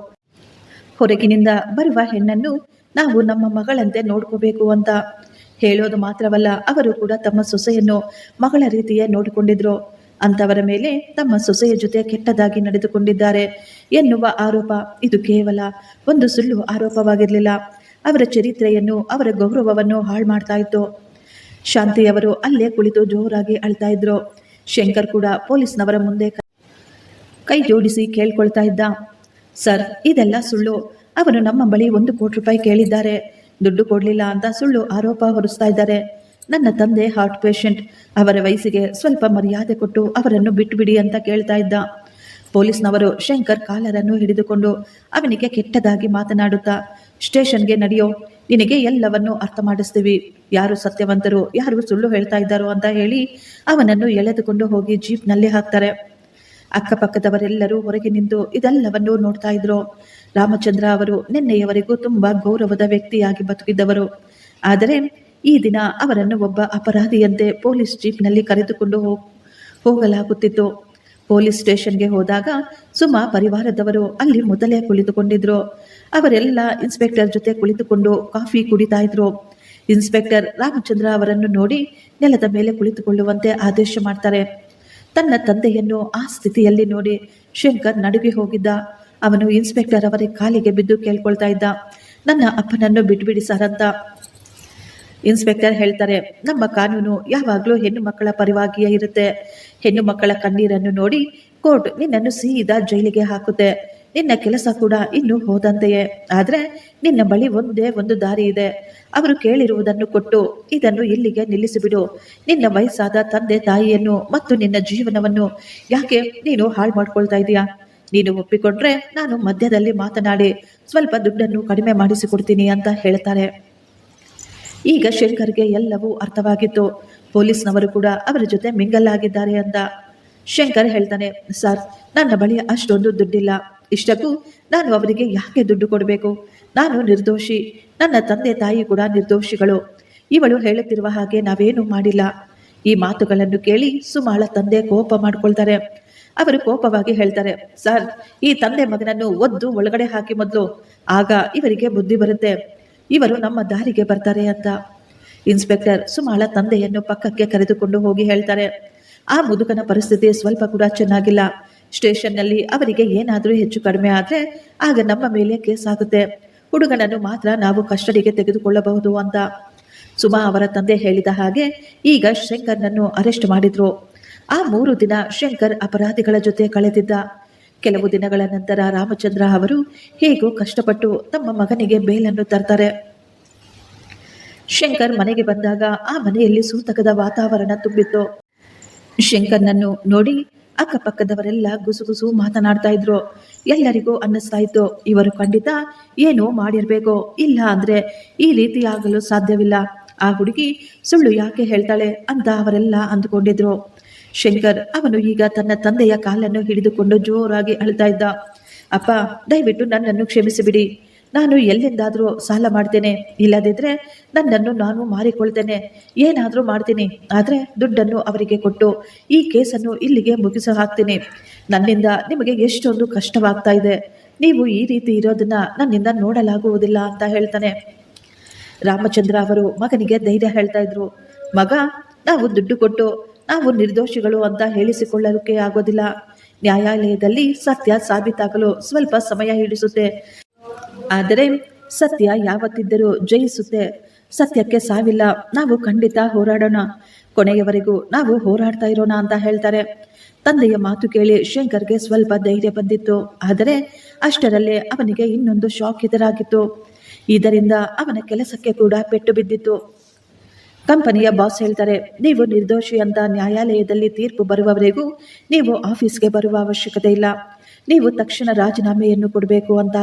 ಹೊರಗಿನಿಂದ ಬರುವ ಹೆಣ್ಣನ್ನು ನಾವು ನಮ್ಮ ಮಗಳಂತೆ ನೋಡ್ಕೋಬೇಕು ಅಂತ ಹೇಳೋದು ಮಾತ್ರವಲ್ಲ, ಅವರು ಕೂಡ ತಮ್ಮ ಸೊಸೆಯನ್ನು ಮಗಳ ರೀತಿಯೇ ನೋಡಿಕೊಂಡಿದ್ರು. ಅಂತವರ ಮೇಲೆ ತಮ್ಮ ಸೊಸೆಯ ಜೊತೆ ಕೆಟ್ಟದಾಗಿ ನಡೆದುಕೊಂಡಿದ್ದಾರೆ ಎನ್ನುವ ಆರೋಪ ಇದು ಕೇವಲ ಒಂದು ಸುಳ್ಳು ಆರೋಪವಾಗಿರಲಿಲ್ಲ. ಅವರ ಚರಿತ್ರೆಯನ್ನು, ಅವರ ಗೌರವವನ್ನು ಹಾಳು ಮಾಡ್ತಾ ಇತ್ತು. ಶಾಂತಿಯವರು ಅಲ್ಲೇ ಕುಳಿತು ಜೋರಾಗಿ ಅಳ್ತಾ ಇದ್ರು. ಶಂಕರ್ ಕೂಡ ಪೊಲೀಸ್ನವರ ಮುಂದೆ ಕೈ ಜೋಡಿಸಿ ಕೇಳ್ಕೊಳ್ತಾ ಇದ್ದ, ಸರ್, ಇದೆಲ್ಲ ಸುಳ್ಳು. ಅವರು ನಮ್ಮ ಬಳಿ 1 ಕೋಟಿ ರೂಪಾಯಿ ಕೇಳಿದ್ದಾರೆ, ದುಡ್ಡು ಕೊಡಲಿಲ್ಲ ಅಂತ ಸುಳ್ಳು ಆರೋಪ ಹೊರಿಸ್ತಾ ಇದ್ದಾರೆ. ನನ್ನ ತಂದೆ ಹಾರ್ಟ್ ಪೇಷಂಟ್, ಅವರ ವಯಸ್ಸಿಗೆ ಸ್ವಲ್ಪ ಮರ್ಯಾದೆ ಕೊಟ್ಟು ಅವರನ್ನು ಬಿಟ್ಟುಬಿಡಿ ಅಂತ ಕೇಳ್ತಾ ಇದ್ದ. ಪೊಲೀಸ್ನವರು ಶಂಕರ್ ಕಾಲರನ್ನು ಹಿಡಿದುಕೊಂಡು ಅವನಿಗೆ ಕೆಟ್ಟದಾಗಿ ಮಾತನಾಡುತ್ತಾ, ಸ್ಟೇಷನ್ಗೆ ನಡೆಯೋ, ನಿನಗೆ ಎಲ್ಲವನ್ನೂ ಅರ್ಥ ಮಾಡಿಸ್ತೀವಿ, ಯಾರು ಸತ್ಯವಂತರು ಯಾರು ಸುಳ್ಳು ಹೇಳ್ತಾ ಇದ್ದಾರೋ ಅಂತ ಹೇಳಿ ಅವನನ್ನು ಎಳೆದುಕೊಂಡು ಹೋಗಿ ಜೀಪ್ನಲ್ಲಿ ಹಾಕ್ತಾರೆ. ಅಕ್ಕಪಕ್ಕದವರೆಲ್ಲರೂ ಹೊರಗೆ ನಿಂತು ಇದೆಲ್ಲವನ್ನೂ ನೋಡ್ತಾ ಇದ್ರು. ರಾಮಚಂದ್ರ ಅವರು ನಿನ್ನೆಯವರೆಗೂ ತುಂಬಾ ಗೌರವದ ವ್ಯಕ್ತಿಯಾಗಿ ಬದುಕಿದ್ದವರು. ಆದರೆ ಈ ದಿನ ಅವರನ್ನು ಒಬ್ಬ ಅಪರಾಧಿಯಂತೆ ಪೊಲೀಸ್ ಜೀಪ್ನಲ್ಲಿ ಕರೆದುಕೊಂಡು ಹೋಗಲಾಗುತ್ತಿತ್ತು. ಪೊಲೀಸ್ ಸ್ಟೇಷನ್ಗೆ ಹೋದಾಗ ಸುಮಾ ಪರಿವಾರದವರು ಅಲ್ಲಿ ಮೊದಲೇ ಕುಳಿತುಕೊಂಡಿದ್ರು. ಅವರೆಲ್ಲ ಇನ್ಸ್ಪೆಕ್ಟರ್ ಜೊತೆ ಕುಳಿತುಕೊಂಡು ಕಾಫಿ ಕುಡಿತಾ ಇದ್ರು. ಇನ್ಸ್ಪೆಕ್ಟರ್ ರಾಮಚಂದ್ರ ಅವರನ್ನು ನೋಡಿ ನೆಲದ ಮೇಲೆ ಕುಳಿತುಕೊಳ್ಳುವಂತೆ ಆದೇಶ ಮಾಡ್ತಾರೆ. ತನ್ನ ತಂದೆಯನ್ನು ಆ ಸ್ಥಿತಿಯಲ್ಲಿ ನೋಡಿ ಶಂಕರ್ ನಡುಗಿ ಹೋಗಿದ್ದ. ಅವನು ಇನ್ಸ್ಪೆಕ್ಟರ್ ಅವರ ಕಾಲಿಗೆ ಬಿದ್ದು ಕೇಳ್ಕೊಳ್ತಾ ಇದ್ದ, ನನ್ನ ಅಪ್ಪನನ್ನು ಬಿಟ್ಬಿಡಿ ಸರ್ ಅಂತ. ಇನ್ಸ್ಪೆಕ್ಟರ್ ಹೇಳ್ತಾರೆ, ನಮ್ಮ ಕಾನೂನು ಯಾವಾಗಲೂ ಹೆಣ್ಣು ಮಕ್ಕಳ ಪರವಾಗಿಯೇ ಇರುತ್ತೆ. ಹೆಣ್ಣು ಮಕ್ಕಳ ಕಣ್ಣೀರನ್ನು ನೋಡಿ ಕೋರ್ಟ್ ನಿನ್ನನ್ನು ಸೀದಾ ಜೈಲಿಗೆ ಹಾಕುತ್ತೆ. ನಿನ್ನ ಕೆಲಸ ಕೂಡ ಇನ್ನೂ ಹೋದಂತೆಯೇ. ಆದರೆ ನಿನ್ನ ಬಳಿ ಒಂದೇ ಒಂದು ದಾರಿ ಇದೆ. ಅವರು ಕೇಳಿರುವುದನ್ನು ಕೊಟ್ಟು ಇದನ್ನು ಇಲ್ಲಿಗೆ ನಿಲ್ಲಿಸಿಬಿಡು. ನಿನ್ನ ವಯಸ್ಸಾದ ತಂದೆ ತಾಯಿಯನ್ನು ಮತ್ತು ನಿನ್ನ ಜೀವನವನ್ನು ಯಾಕೆ ನೀನು ಹಾಳು ಮಾಡ್ಕೊಳ್ತಾ ಇದೀಯಾ? ನೀನು ಒಪ್ಪಿಕೊಂಡ್ರೆ ನಾನು ಮಧ್ಯದಲ್ಲಿ ಮಾತನಾಡಿ ಸ್ವಲ್ಪ ದುಡ್ಡನ್ನು ಕಡಿಮೆ ಮಾಡಿಸಿಕೊಡ್ತೀನಿ ಅಂತ ಹೇಳ್ತಾರೆ. ಈಗ ಶಂಕರ್ಗೆ ಎಲ್ಲವೂ ಅರ್ಥವಾಗಿತ್ತು. ಪೊಲೀಸ್ನವರು ಕೂಡ ಅವರ ಜೊತೆ ಮಿಂಗಲ್ ಅಂತ. ಶಂಕರ್ ಹೇಳ್ತಾನೆ, ಸರ್, ನನ್ನ ಬಳಿ ಅಷ್ಟೊಂದು ದುಡ್ಡಿಲ್ಲ. ಇಷ್ಟಕ್ಕೂ ನಾನು ಅವರಿಗೆ ಯಾಕೆ ದುಡ್ಡು ಕೊಡಬೇಕು? ನಾನು ನಿರ್ದೋಷಿ. ನನ್ನ ತಂದೆ ತಾಯಿ ಕೂಡ ನಿರ್ದೋಷಿಗಳು. ಇವಳು ಹೇಳುತ್ತಿರುವ ಹಾಗೆ ನಾವೇನೂ ಮಾಡಿಲ್ಲ. ಈ ಮಾತುಗಳನ್ನು ಕೇಳಿ ಸುಮಾಳ ತಂದೆ ಕೋಪ ಮಾಡ್ಕೊಳ್ತಾರೆ. ಅವರು ಕೋಪವಾಗಿ ಹೇಳ್ತಾರೆ, ಸರ್, ಈ ತಂದೆ ಮಗನನ್ನು ಒದ್ದು ಒಳಗಡೆ ಹಾಕಿ ಮೊದಲು, ಆಗ ಇವರಿಗೆ ಬುದ್ಧಿ ಬರುತ್ತೆ. ಇವರು ನಮ್ಮ ದಾರಿಗೆ ಬರ್ತಾರೆ ಅಂತ. ಇನ್ಸ್ಪೆಕ್ಟರ್ ಸುಮಾಳ ತಂದೆಯನ್ನು ಪಕ್ಕಕ್ಕೆ ಕರೆದುಕೊಂಡು ಹೋಗಿ ಹೇಳ್ತಾರೆ, ಆ ಮುದುಕನ ಪರಿಸ್ಥಿತಿ ಸ್ವಲ್ಪ ಕೂಡ ಚೆನ್ನಾಗಿಲ್ಲ. ಸ್ಟೇಷನ್ನಲ್ಲಿ ಅವರಿಗೆ ಏನಾದರೂ ಹೆಚ್ಚು ಕಡಿಮೆ ಆದರೆ ಆಗ ನಮ್ಮ ಮೇಲೆ ಕೇಸ್ ಆಗುತ್ತೆ. ಹುಡುಗನನ್ನು ಮಾತ್ರ ನಾವು ಕಸ್ಟಡಿಗೆ ತೆಗೆದುಕೊಳ್ಳಬಹುದು ಅಂತ. ಸುಮಾ ಅವರ ತಂದೆ ಹೇಳಿದ ಹಾಗೆ ಈಗ ಶಂಕರ್ನನ್ನು ಅರೆಸ್ಟ್ ಮಾಡಿದ್ರು. ಆ 3 ದಿನ ಶಂಕರ್ ಅಪರಾಧಿಗಳ ಜೊತೆ ಕಳೆದಿದ್ದ. ಕೆಲವು ದಿನಗಳ ನಂತರ ರಾಮಚಂದ್ರ ಅವರು ಹೇಗೋ ಕಷ್ಟಪಟ್ಟು ತಮ್ಮ ಮಗನಿಗೆ ಬೇಲನ್ನು ತರ್ತಾರೆ. ಶಂಕರ್ ಮನೆಗೆ ಬಂದಾಗ ಆ ಮನೆಯಲ್ಲಿ ಸೂತಕದ ವಾತಾವರಣ ತುಂಬಿತ್ತು. ಶಂಕರ್ನನ್ನು ನೋಡಿ ಅಕ್ಕಪಕ್ಕದವರೆಲ್ಲ ಗುಸುಗುಸು ಮಾತನಾಡ್ತಾ ಇದ್ರು. ಎಲ್ಲರಿಗೂ ಅನ್ನಿಸ್ತಾ ಇತ್ತು, ಇವರು ಖಂಡಿತ ಏನೋ ಮಾಡಿರ್ಬೇಕು, ಇಲ್ಲ ಅಂದ್ರೆ ಈ ರೀತಿ ಆಗಲು ಸಾಧ್ಯವಿಲ್ಲ. ಆ ಹುಡುಗಿ ಸುಳ್ಳು ಯಾಕೆ ಹೇಳ್ತಾಳೆ ಅಂತ ಅವರೆಲ್ಲ ಅಂದುಕೊಂಡಿದ್ರು. ಶಂಕರ್ ಅವನು ಈಗ ತನ್ನ ತಂದೆಯ ಕಾಲನ್ನು ಹಿಡಿದುಕೊಂಡು ಜೋರಾಗಿ ಅಳ್ತಾ ಇದ್ದ. ಅಪ್ಪ, ದಯವಿಟ್ಟು ನನ್ನನ್ನು ಕ್ಷಮಿಸಿಬಿಡಿ. ನಾನು ಎಲ್ಲಿಂದಾದರೂ ಸಾಲ ಮಾಡ್ತೇನೆ, ಇಲ್ಲದಿದ್ದರೆ ನನ್ನನ್ನು ನಾನು ಮಾರಿಕೊಳ್ತೇನೆ, ಏನಾದರೂ ಮಾಡ್ತೀನಿ. ಆದರೆ ದುಡ್ಡನ್ನು ಅವರಿಗೆ ಕೊಟ್ಟು ಈ ಕೇಸನ್ನು ಇಲ್ಲಿಗೆ ಮುಗಿಸಿ ಹಾಕ್ತೀನಿ. ನನ್ನಿಂದ ನಿಮಗೆ ಎಷ್ಟೊಂದು ಕಷ್ಟವಾಗ್ತಾ ಇದೆ. ನೀವು ಈ ರೀತಿ ಇರೋದನ್ನ ನನ್ನಿಂದ ನೋಡಲಾಗುವುದಿಲ್ಲ ಅಂತ ಹೇಳ್ತಾನೆ. ರಾಮಚಂದ್ರ ಅವರು ಮಗನಿಗೆ ಧೈರ್ಯ ಹೇಳ್ತಾ ಇದ್ರು. ಮಗ, ನಾವು ದುಡ್ಡು ಕೊಟ್ಟು ನಾವು ನಿರ್ದೋಷಿಗಳು ಅಂತ ಹೇಳಿಸಿಕೊಳ್ಳಲಿಕ್ಕೆ ಆಗೋದಿಲ್ಲ. ನ್ಯಾಯಾಲಯದಲ್ಲಿ ಸತ್ಯ ಸಾಬೀತಾಗಲು ಸ್ವಲ್ಪ ಸಮಯ ಹಿಡಿಸುತ್ತೆ. ಆದರೆ ಸತ್ಯ ಯಾವತ್ತಿದ್ದರೂ ಜಯಿಸುತ್ತೆ. ಸತ್ಯಕ್ಕೆ ಸಾವಿಲ್ಲ. ನಾವು ಖಂಡಿತ ಹೋರಾಡೋಣ. ಕೊನೆಯವರೆಗೂ ನಾವು ಹೋರಾಡ್ತಾ ಇರೋಣ ಅಂತ ಹೇಳ್ತಾರೆ. ತಂದೆಯ ಮಾತು ಕೇಳಿ ಶಂಕರ್ಗೆ ಸ್ವಲ್ಪ ಧೈರ್ಯ ಬಂದಿತ್ತು. ಆದರೆ ಅಷ್ಟರಲ್ಲೇ ಅವನಿಗೆ ಇನ್ನೊಂದು ಶಾಕ್ ಎದುರಾಗಿತ್ತು. ಇದರಿಂದ ಅವನ ಕೆಲಸಕ್ಕೆ ಕೂಡ ಪೆಟ್ಟು ಬಿದ್ದಿತ್ತು. ಕಂಪನಿಯ ಬಾಸ್ ಹೇಳ್ತಾರೆ, ನೀವು ನಿರ್ದೋಷಿ ಅಂತ ನ್ಯಾಯಾಲಯದಲ್ಲಿ ತೀರ್ಪು ಬರುವವರೆಗೂ ನೀವು ಆಫೀಸ್ಗೆ ಬರುವ ಅವಶ್ಯಕತೆ ಇಲ್ಲ. ನೀವು ತಕ್ಷಣ ರಾಜೀನಾಮೆಯನ್ನು ಕೊಡಬೇಕು ಅಂತ.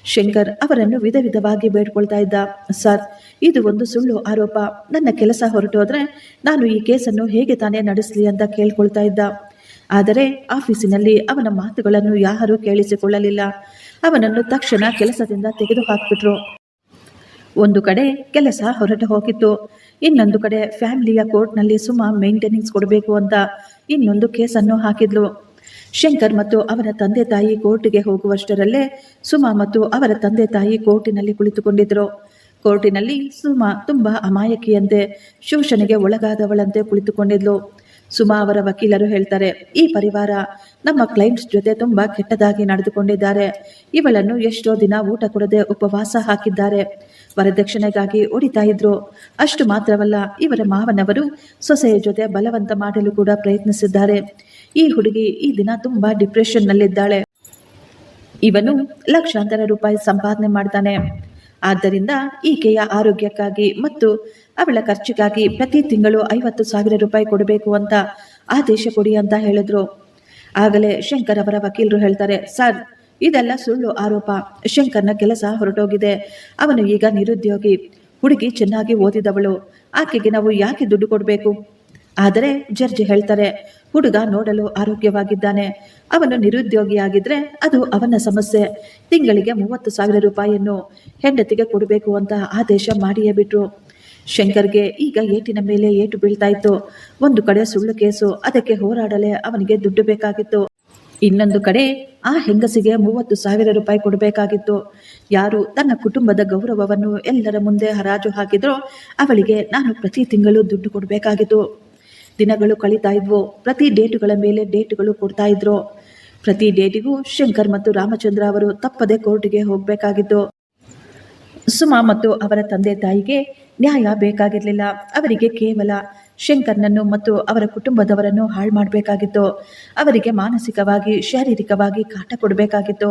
ಶಂಕರ್ ಅವರನ್ನು ವಿಧವಾಗಿ ಬೇಡ್ಕೊಳ್ತಾ ಇದ್ದ. ಸರ್, ಇದು ಒಂದು ಸುಳ್ಳು ಆರೋಪ. ನನ್ನ ಕೆಲಸ ಹೊರಟೋದ್ರೆ ನಾನು ಈ ಕೇಸನ್ನು ಹೇಗೆ ತಾನೇ ನಡೆಸಲಿ ಅಂತ ಕೇಳ್ಕೊಳ್ತಾ ಇದ್ದ. ಆದರೆ ಆಫೀಸಿನಲ್ಲಿ ಅವನ ಮಾತುಗಳನ್ನು ಯಾರೂ ಕೇಳಿಸಿಕೊಳ್ಳಲಿಲ್ಲ. ಅವನನ್ನು ತಕ್ಷಣ ಕೆಲಸದಿಂದ ತೆಗೆದು ಹಾಕ್ಬಿಟ್ರು. ಒಂದು ಕಡೆ ಕೆಲಸ ಹೊರಟು ಹೋಗಿತ್ತು. ಇನ್ನೊಂದು ಕಡೆ ಫ್ಯಾಮಿಲಿಯ ಕೋರ್ಟ್ನಲ್ಲಿ ಸುಮಾ ಮೇಂಟೆನೆನ್ಸ್ ಕೊಡಬೇಕು ಅಂತ ಇನ್ನೊಂದು ಕೇಸನ್ನು ಹಾಕಿದ್ಲು. ಶಂಕರ್ ಮತ್ತು ಅವರ ತಂದೆ ತಾಯಿ ಕೋರ್ಟಿಗೆ ಹೋಗುವಷ್ಟರಲ್ಲೇ ಸುಮಾ ಮತ್ತು ಅವರ ತಂದೆ ತಾಯಿ ಕೋರ್ಟಿನಲ್ಲಿ ಕುಳಿತುಕೊಂಡಿದ್ರು. ಕೋರ್ಟಿನಲ್ಲಿ ಸುಮಾ ತುಂಬಾ ಅಮಾಯಕಿಯಂತೆ, ಶೋಷಣೆಗೆ ಒಳಗಾದವಳಂತೆ ಕುಳಿತುಕೊಂಡಿದ್ಲು. ಸುಮಾ ಅವರ ವಕೀಲರು ಹೇಳ್ತಾರೆ, ಈ ಪರಿವಾರ ನಮ್ಮ ಕ್ಲೈಂಟ್ಸ್ ಜೊತೆ ತುಂಬಾ ಕೆಟ್ಟದಾಗಿ ನಡೆದುಕೊಂಡಿದ್ದಾರೆ. ಇವಳನ್ನು ಎಷ್ಟೋ ದಿನ ಊಟ ಕೊಡದೆ ಉಪವಾಸ ಹಾಕಿದ್ದಾರೆ. ವರದಕ್ಷಿಣೆಗಾಗಿ ಹೊಡಿತಾ ಇದ್ರು. ಅಷ್ಟು ಮಾತ್ರವಲ್ಲ, ಇವರ ಮಾವನವರು ಸೊಸೆಯ ಜೊತೆ ಬಲವಂತ ಮಾಡಲು ಕೂಡ ಪ್ರಯತ್ನಿಸಿದ್ದಾರೆ. ಈ ಹುಡುಗಿ ಈ ದಿನ ತುಂಬಾ ಡಿಪ್ರೆಷನ್ ನಲ್ಲಿದ್ದಾಳೆ. ಇವನು ಲಕ್ಷಾಂತರ ರೂಪಾಯಿ ಸಂಪಾದನೆ ಮಾಡ್ತಾನೆ. ಆದ್ದರಿಂದ ಈಕೆಯ ಆರೋಗ್ಯಕ್ಕಾಗಿ ಮತ್ತು ಅವಳ ಖರ್ಚಿಗಾಗಿ ಪ್ರತಿ ತಿಂಗಳು 50,000 ರೂಪಾಯಿ ಕೊಡಬೇಕು ಅಂತ ಆದೇಶ ಕೊಡಿ ಅಂತ ಹೇಳಿದ್ರು. ಆಗಲೇ ಶಂಕರ್ ಅವರ ವಕೀಲರು ಹೇಳ್ತಾರೆ, ಸರ್, ಇದೆಲ್ಲ ಸುಳ್ಳು ಆರೋಪ. ಶಂಕರ್ನ ಕೆಲಸ ಹೊರಟೋಗಿದೆ. ಅವನು ಈಗ ನಿರುದ್ಯೋಗಿ. ಹುಡುಗಿ ಚೆನ್ನಾಗಿ ಓದಿದವಳು. ಆಕೆಗೆ ನಾವು ಯಾಕೆ ದುಡ್ಡು ಕೊಡಬೇಕು? ಆದರೆ ಜಡ್ಜ್ ಹೇಳ್ತಾರೆ, ಹುಡುಗ ನೋಡಲು ಆರೋಗ್ಯವಾಗಿದ್ದಾನೆ. ಅವನು ನಿರುದ್ಯೋಗಿಯಾಗಿದ್ರೆ ಅದು ಅವನ ಸಮಸ್ಯೆ. ತಿಂಗಳಿಗೆ 30,000 ರೂಪಾಯಿಯನ್ನು ಹೆಂಡತಿಗೆ ಕೊಡಬೇಕು ಅಂತ ಆದೇಶ ಮಾಡಿಯೇ ಬಿಟ್ರು. ಶಂಕರ್ಗೆ ಈಗ ಏಟಿನ ಮೇಲೆ ಏಟು ಬೀಳ್ತಾ ಇತ್ತು. ಒಂದು ಕಡೆ ಸುಳ್ಳು ಕೇಸು, ಅದಕ್ಕೆ ಹೋರಾಡಲೇ ಅವನಿಗೆ ದುಡ್ಡು ಬೇಕಾಗಿತ್ತು. ಇನ್ನೊಂದು ಕಡೆ ಆ ಹೆಂಗಸಿಗೆ 30,000 ರೂಪಾಯಿ ಕೊಡಬೇಕಾಗಿತ್ತು. ಯಾರು ತನ್ನ ಕುಟುಂಬದ ಗೌರವವನ್ನು ಎಲ್ಲರ ಮುಂದೆ ಹರಾಜು ಹಾಕಿದ್ರೋ ಅವಳಿಗೆ ನಾನು ಪ್ರತಿ ತಿಂಗಳು ದುಡ್ಡು ಕೊಡಬೇಕಾಗಿತ್ತು. ದಿನಗಳು ಕಳೀತಾ ಇದ್ವು. ಪ್ರತಿ ಡೇಟುಗಳ ಮೇಲೆ ಡೇಟುಗಳು ಕೊಡ್ತಾ ಇದ್ರು. ಪ್ರತಿ ಡೇಟಿಗೂ ಶಂಕರ್ ಮತ್ತು ರಾಮಚಂದ್ರ ಅವರು ತಪ್ಪದೆ ಕೋರ್ಟ್ಗೆ ಹೋಗಬೇಕಾಗಿತ್ತು. ಸುಮಾ ಮತ್ತು ಅವರ ತಂದೆ ತಾಯಿಗೆ ನ್ಯಾಯ ಬೇಕಾಗಿರಲಿಲ್ಲ. ಅವರಿಗೆ ಕೇವಲ ಶಂಕರ್ನನ್ನು ಮತ್ತು ಅವರ ಕುಟುಂಬದವರನ್ನು ಹಾಳು ಮಾಡಬೇಕಾಗಿತ್ತು. ಅವರಿಗೆ ಮಾನಸಿಕವಾಗಿ ಶಾರೀರಿಕವಾಗಿ ಕಾಟ ಕೊಡಬೇಕಾಗಿತ್ತು.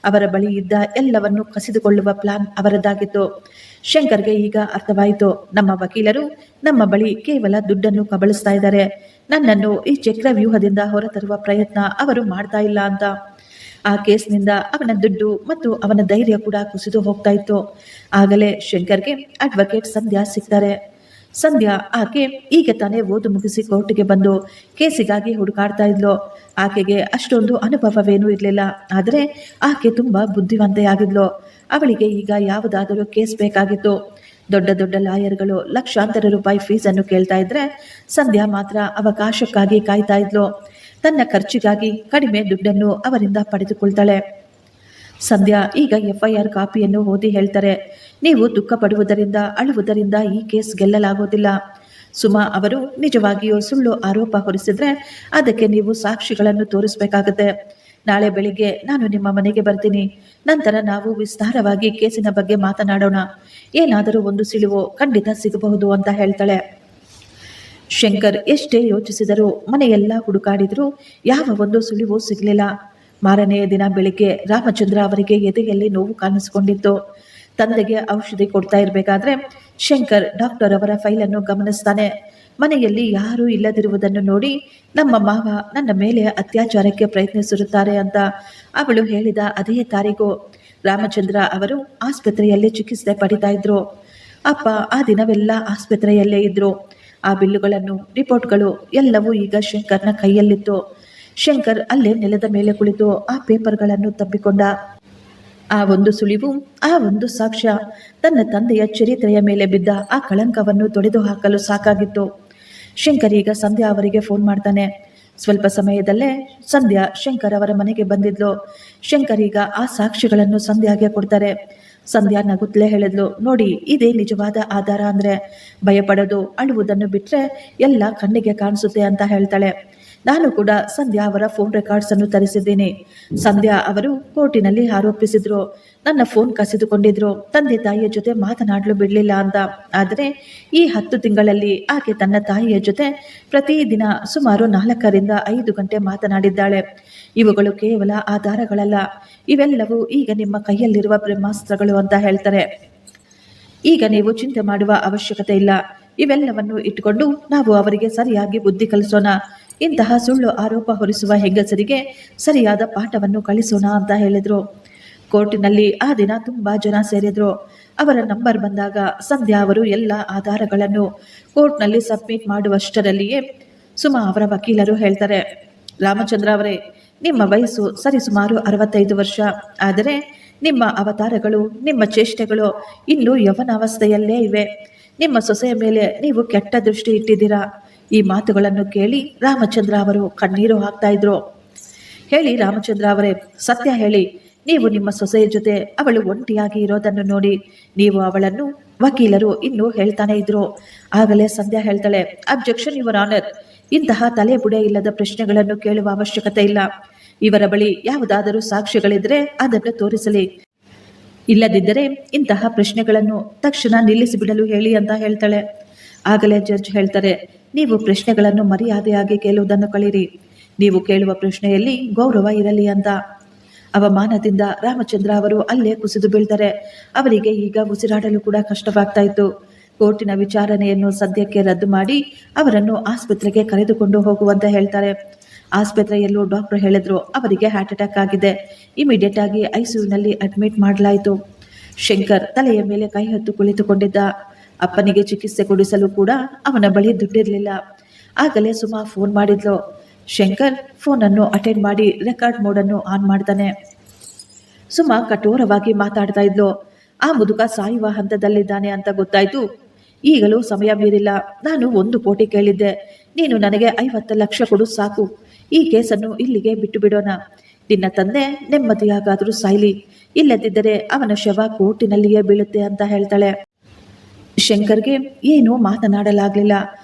ಅವರ ಬಳಿ ಇದ್ದ ಎಲ್ಲವನ್ನು ಕಸಿದುಕೊಳ್ಳುವ ಪ್ಲಾನ್ ಅವರದ್ದಾಗಿತ್ತು. ಶಂಕರ್ಗೆ ಈಗ ಅರ್ಥವಾಯಿತು, ನಮ್ಮ ವಕೀಲರು ನಮ್ಮ ಬಳಿ ಕೇವಲ ದುಡ್ಡನ್ನು ಕಬಳಿಸ್ತಾ ಇದ್ದಾರೆ. ನನ್ನನ್ನು ಈ ಚಕ್ರವ್ಯೂಹದಿಂದ ಹೊರತರುವ ಪ್ರಯತ್ನ ಅವರು ಮಾಡ್ತಾ ಇಲ್ಲ ಅಂತ. ಆ ಕೇಸ್ನಿಂದ ಅವನ ದುಡ್ಡು ಮತ್ತು ಅವನ ಧೈರ್ಯ ಕೂಡ ಕುಸಿದು ಹೋಗ್ತಾ ಇತ್ತು. ಆಗಲೇ ಶಂಕರ್ಗೆ ಅಡ್ವೊಕೇಟ್ ಸಂಧ್ಯಾ ಸಿಗ್ತಾರೆ. ಸಂಧ್ಯಾ ಆಕೆ ಈಗ ತಾನೇ ಓದು ಮುಗಿಸಿ ಕೋರ್ಟ್ಗೆ ಬಂದು ಕೇಸಿಗಾಗಿ ಹುಡುಕಾಡ್ತಾ ಇದ್ಲು. ಆಕೆಗೆ ಅಷ್ಟೊಂದು ಅನುಭವವೇನೂ ಇರಲಿಲ್ಲ. ಆದರೆ ಆಕೆ ತುಂಬಾ ಬುದ್ಧಿವಂತೆಯಾಗಿದ್ಲು. ಅವಳಿಗೆ ಈಗ ಯಾವುದಾದರೂ ಕೇಸ್ ಬೇಕಾಗಿತ್ತು. ದೊಡ್ಡ ದೊಡ್ಡ ಲಾಯರ್ಗಳು ಲಕ್ಷಾಂತರ ರೂಪಾಯಿ ಫೀಸನ್ನು ಕೇಳ್ತಾ ಇದ್ರೆ ಸಂಧ್ಯಾ ಮಾತ್ರ ಅವಕಾಶಕ್ಕಾಗಿ ಕಾಯ್ತಾ ಇದ್ಲು. ತನ್ನ ಖರ್ಚಿಗಾಗಿ ಕಡಿಮೆ ದುಡ್ಡನ್ನು ಅವರಿಂದ ಪಡೆದುಕೊಳ್ತಾಳೆ. ಸಂಧ್ಯಾ ಈಗ FIR ಕಾಪಿಯನ್ನು ಓದಿ ಹೇಳ್ತಾರೆ, ನೀವು ದುಃಖ ಪಡುವುದರಿಂದ ಅಳುವುದರಿಂದ ಈ ಕೇಸ್ ಗೆಲ್ಲಲಾಗೋದಿಲ್ಲ. ಸುಮಾ ಅವರು ನಿಜವಾಗಿಯೂ ಸುಳ್ಳು ಆರೋಪ ಹೊರಿಸಿದ್ರೆ ಅದಕ್ಕೆ ನೀವು ಸಾಕ್ಷಿಗಳನ್ನು ತೋರಿಸಬೇಕಾಗುತ್ತೆ. ನಾಳೆ ಬೆಳಿಗ್ಗೆ ನಾನು ನಿಮ್ಮ ಮನೆಗೆ ಬರ್ತೀನಿ. ನಂತರ ನಾವು ವಿಸ್ತಾರವಾಗಿ ಕೇಸಿನ ಬಗ್ಗೆ ಮಾತನಾಡೋಣ. ಏನಾದರೂ ಒಂದು ಸುಳಿವು ಖಂಡಿತ ಸಿಗಬಹುದು ಅಂತ ಹೇಳ್ತಾಳೆ. ಶಂಕರ್ ಎಷ್ಟೇ ಯೋಚಿಸಿದರೂ ಮನೆಯೆಲ್ಲ ಹುಡುಕಾಡಿದರೂ ಯಾವ ಒಂದು ಸುಳಿವು ಸಿಗಲಿಲ್ಲ. ಮಾರನೆಯ ದಿನ ಬೆಳಿಗ್ಗೆ ರಾಮಚಂದ್ರ ಅವರಿಗೆ ಎದೆಯಲ್ಲಿ ನೋವು ಕಾಣಿಸಿಕೊಂಡಿತ್ತು. ತಂದೆಗೆ ಔಷಧಿ ಕೊಡ್ತಾ ಇರಬೇಕಾದ್ರೆ ಶಂಕರ್ ಡಾಕ್ಟರ್ ಅವರ ಫೈಲನ್ನು ಗಮನಿಸ್ತಾನೆ. ಮನೆಯಲ್ಲಿ ಯಾರೂ ಇಲ್ಲದಿರುವುದನ್ನು ನೋಡಿ ನಮ್ಮ ಮಾವ ನನ್ನ ಮೇಲೆ ಅತ್ಯಾಚಾರಕ್ಕೆ ಪ್ರಯತ್ನಿಸಿರುತ್ತಾರೆ ಅಂತ ಅವಳು ಹೇಳಿದ ಅದೇ ತಾರೀಕು ರಾಮಚಂದ್ರ ಅವರು ಆಸ್ಪತ್ರೆಯಲ್ಲಿ ಚಿಕಿತ್ಸೆ ಪಡಿತಾ ಇದ್ರು. ಅಪ್ಪ ಆ ದಿನವೆಲ್ಲ ಆಸ್ಪತ್ರೆಯಲ್ಲೇ ಇದ್ರು. ಆ ಬಿಲ್ಲುಗಳನ್ನು, ರಿಪೋರ್ಟ್ಗಳು ಎಲ್ಲವೂ ಈಗ ಶಂಕರ್ನ ಕೈಯಲ್ಲಿತ್ತು. ಶಂಕರ್ ಅಲ್ಲೇ ನೆಲದ ಮೇಲೆ ಕುಳಿತು ಆ ಪೇಪರ್ಗಳನ್ನು ತಬ್ಬಿಕೊಂಡ. ಆ ಒಂದು ಸುಳಿವು, ಆ ಒಂದು ಸಾಕ್ಷ್ಯ ತನ್ನ ತಂದೆಯ ಚರಿತ್ರೆಯ ಮೇಲೆ ಬಿದ್ದ ಆ ಕಳಂಕವನ್ನು ತೊಡೆದು ಹಾಕಲು ಸಾಕಾಗಿತ್ತು. ಶಂಕರ್ ಈಗ ಸಂಧ್ಯಾ ಅವರಿಗೆ ಫೋನ್ ಮಾಡ್ತಾನೆ. ಸ್ವಲ್ಪ ಸಮಯದಲ್ಲೇ ಸಂಧ್ಯಾ ಶಂಕರ್ ಅವರ ಮನೆಗೆ ಬಂದಿದ್ಲು. ಶಂಕರ್ ಈಗ ಆ ಸಾಕ್ಷಿಗಳನ್ನು ಸಂಧ್ಯಾಗೆ ಕೊಡ್ತಾರೆ. ಸಂಧ್ಯಾ ನಗುತ್ತಲೇ ಹೇಳಿದ್ಲು, ನೋಡಿ, ಇದೇ ನಿಜವಾದ ಆಧಾರ ಅಂದ್ರೆ. ಭಯಪಡೋದು, ಅಳುವುದನ್ನು ಬಿಟ್ರೆ ಎಲ್ಲ ಕಣ್ಣಿಗೆ ಕಾಣಿಸುತ್ತೆ ಅಂತ ಹೇಳ್ತಾಳೆ. ನಾನು ಕೂಡ ಸಂಧ್ಯಾ ಅವರ ಫೋನ್ ರೆಕಾರ್ಡ್ಸ್ ಅನ್ನು ತರಿಸಿದ್ದೀನಿ. ಸಂಧ್ಯಾ ಅವರು ಕೋರ್ಟಿನಲ್ಲಿ ಆರೋಪಿಸಿದ್ರು, ನನ್ನ ಫೋನ್ ಕಸಿದುಕೊಂಡಿದ್ರು, ತಂದೆ ತಾಯಿಯ ಜೊತೆ ಮಾತನಾಡಲು ಬಿಡಲಿಲ್ಲ ಅಂತ. ಆದರೆ ಈ 10 ತಿಂಗಳಲ್ಲಿ ಆಕೆ ತನ್ನ ತಾಯಿಯ ಜೊತೆ ಪ್ರತಿದಿನ ಸುಮಾರು 4 ರಿಂದ 5 ಗಂಟೆ ಮಾತನಾಡಿದ್ದಾಳೆ. ಇವುಗಳು ಕೇವಲ ಆಧಾರಗಳಲ್ಲ, ಇವೆಲ್ಲವೂ ಈಗ ನಿಮ್ಮ ಕೈಯಲ್ಲಿರುವ ಬ್ರಹ್ಮಾಸ್ತ್ರಗಳು ಅಂತ ಹೇಳ್ತಾರೆ. ಈಗ ನೀವು ಚಿಂತೆ ಮಾಡುವ ಅವಶ್ಯಕತೆ ಇಲ್ಲ. ಇವೆಲ್ಲವನ್ನು ಇಟ್ಟುಕೊಂಡು ನಾವು ಅವರಿಗೆ ಸರಿಯಾಗಿ ಬುದ್ಧಿ ಕಲಿಸೋಣ. ಇಂತಹ ಸುಳ್ಳು ಆರೋಪ ಹೊರಿಸುವ ಹೆಂಗಸರಿಗೆ ಸರಿಯಾದ ಪಾಠವನ್ನು ಕಲಿಸೋಣ ಅಂತ ಹೇಳಿದ್ರು. ಕೋರ್ಟಿನಲ್ಲಿ ಆ ದಿನ ತುಂಬಾ ಜನ ಸೇರಿದ್ರು. ಅವರ ನಂಬರ್ ಬಂದಾಗ ಸಂಧ್ಯಾ ಅವರು ಎಲ್ಲ ಆಧಾರಗಳನ್ನು ಕೋರ್ಟ್ನಲ್ಲಿ ಸಬ್ಮಿಟ್ ಮಾಡುವಷ್ಟರಲ್ಲಿಯೇ ಸುಮಾ ಅವರ ವಕೀಲರು ಹೇಳ್ತಾರೆ, ರಾಮಚಂದ್ರ ಅವರೇ, ನಿಮ್ಮ ವಯಸ್ಸು ಸರಿಸುಮಾರು 65 ವರ್ಷ. ಆದರೆ ನಿಮ್ಮ ಅವತಾರಗಳು, ನಿಮ್ಮ ಚೇಷ್ಟೆಗಳು ಇನ್ನೂ ಯೌವನಾವಸ್ಥೆಯಲ್ಲೇ ಇವೆ. ನಿಮ್ಮ ಸೊಸೆಯ ಮೇಲೆ ನೀವು ಕೆಟ್ಟ ದೃಷ್ಟಿ ಇಟ್ಟಿದ್ದೀರಾ. ಈ ಮಾತುಗಳನ್ನು ಕೇಳಿ ರಾಮಚಂದ್ರ ಅವರು ಕಣ್ಣೀರು ಹಾಕ್ತಾ ಇದ್ರು. ಹೇಳಿ ರಾಮಚಂದ್ರ ಅವರೇ, ಸತ್ಯ ಹೇಳಿ. ನೀವು ನಿಮ್ಮ ಸೊಸೆಯ ಜೊತೆ ಅವಳು ಒಂಟಿಯಾಗಿ ಇರೋದನ್ನು ನೋಡಿ ನೀವು ಅವಳನ್ನು, ವಕೀಲರು ಇನ್ನೂ ಹೇಳ್ತಾನೆ ಇದ್ರು. ಆಗಲೇ ಸಂಧ್ಯಾ ಹೇಳ್ತಾಳೆ, ಅಬ್ಜೆಕ್ಷನ್ ಯುವರ್ ಆನರ್. ಇಂತಹ ತಲೆಬುಡೆ ಇಲ್ಲದ ಪ್ರಶ್ನೆಗಳನ್ನು ಕೇಳುವ ಅವಶ್ಯಕತೆ ಇಲ್ಲ. ಇವರ ಬಳಿ ಯಾವುದಾದರೂ ಸಾಕ್ಷ್ಯಗಳಿದ್ರೆ ಅದನ್ನು ತೋರಿಸಲಿ. ಇಲ್ಲದಿದ್ದರೆ ಇಂತಹ ಪ್ರಶ್ನೆಗಳನ್ನು ತಕ್ಷಣ ನಿಲ್ಲಿಸಿಬಿಡಲು ಹೇಳಿ ಅಂತ ಹೇಳ್ತಾಳೆ. ಆಗಲೇ ಜಡ್ಜ್ ಹೇಳ್ತಾರೆ, ನೀವು ಪ್ರಶ್ನೆಗಳನ್ನು ಮರ್ಯಾದೆಯಾಗಿ ಕೇಳುವುದನ್ನು ಕಳೀರಿ. ನೀವು ಕೇಳುವ ಪ್ರಶ್ನೆಯಲ್ಲಿ ಗೌರವ ಇರಲಿ ಅಂತ. ಅವಮಾನದಿಂದ ರಾಮಚಂದ್ರ ಅವರು ಅಲ್ಲೇ ಕುಸಿದು ಬೀಳ್ತಾರೆ. ಅವರಿಗೆ ಈಗ ಉಸಿರಾಡಲು ಕೂಡ ಕಷ್ಟವಾಗ್ತಾ ಇತ್ತು. ಕೋರ್ಟಿನ ವಿಚಾರಣೆಯನ್ನು ಸದ್ಯಕ್ಕೆ ರದ್ದು ಮಾಡಿ ಅವರನ್ನು ಆಸ್ಪತ್ರೆಗೆ ಕರೆದುಕೊಂಡು ಹೋಗುವಂತ ಹೇಳ್ತಾರೆ. ಆಸ್ಪತ್ರೆಯಲ್ಲೂ ಡಾಕ್ಟರ್ ಹೇಳಿದ್ರು ಅವರಿಗೆ ಹಾರ್ಟ್ ಅಟ್ಯಾಕ್ ಆಗಿದೆ. ಇಮಿಡಿಯೇಟ್ ಆಗಿ ಐಸಿಯುನಲ್ಲಿ ಅಡ್ಮಿಟ್ ಮಾಡಲಾಯಿತು. ಶಂಕರ್ ತಲೆಯ ಮೇಲೆ ಕೈ ಹೊತ್ತು ಕುಳಿತುಕೊಂಡಿದ್ದ. ಅಪ್ಪನಿಗೆ ಚಿಕಿತ್ಸೆ ಕೊಡಿಸಲು ಕೂಡ ಅವನ ಬಳಿ ದುಡ್ಡಿರಲಿಲ್ಲ. ಆಗಲೇ ಸುಮಾ ಫೋನ್ ಮಾಡಿದ್ಲು. ಶಂಕರ್ ಫೋನನ್ನು ಅಟೆಂಡ್ ಮಾಡಿ ರೆಕಾರ್ಡ್ ಮೋಡನ್ನು ಆನ್ ಮಾಡ್ತಾನೆ. ಸುಮಾ ಕಠೋರವಾಗಿ ಮಾತಾಡ್ತಾ ಇದ್ಲು. ಆ ಮುದುಕ ಸಾಯುವ ಹಂತದಲ್ಲಿದ್ದಾನೆ ಅಂತ ಗೊತ್ತಾಯ್ತು. ಈಗಲೂ ಸಮಯ ಮೀರಿಲ್ಲ. ನಾನು 1 ಕೋಟಿ ಕೇಳಿದ್ದೆ. ನೀನು ನನಗೆ 50 ಲಕ್ಷ ಕೊಡು ಸಾಕು. ಈ ಕೇಸನ್ನು ಇಲ್ಲಿಗೆ ಬಿಟ್ಟು ಬಿಡೋಣ. ನಿನ್ನ ತಂದೆ ನೆಮ್ಮದಿಯಾಗಾದರೂ ಸಾಯ್ಲಿ, ಇಲ್ಲದಿದ್ದರೆ ಅವನ ಶವ ಕೋರ್ಟಿನಲ್ಲಿಯೇ ಬೀಳುತ್ತೆ ಅಂತ ಹೇಳ್ತಾಳೆ. ಶಂಕರ್ಗೆ ಏನೂ ಮಾತನಾಡಲಾಗ್ಲಿಲ್ಲ.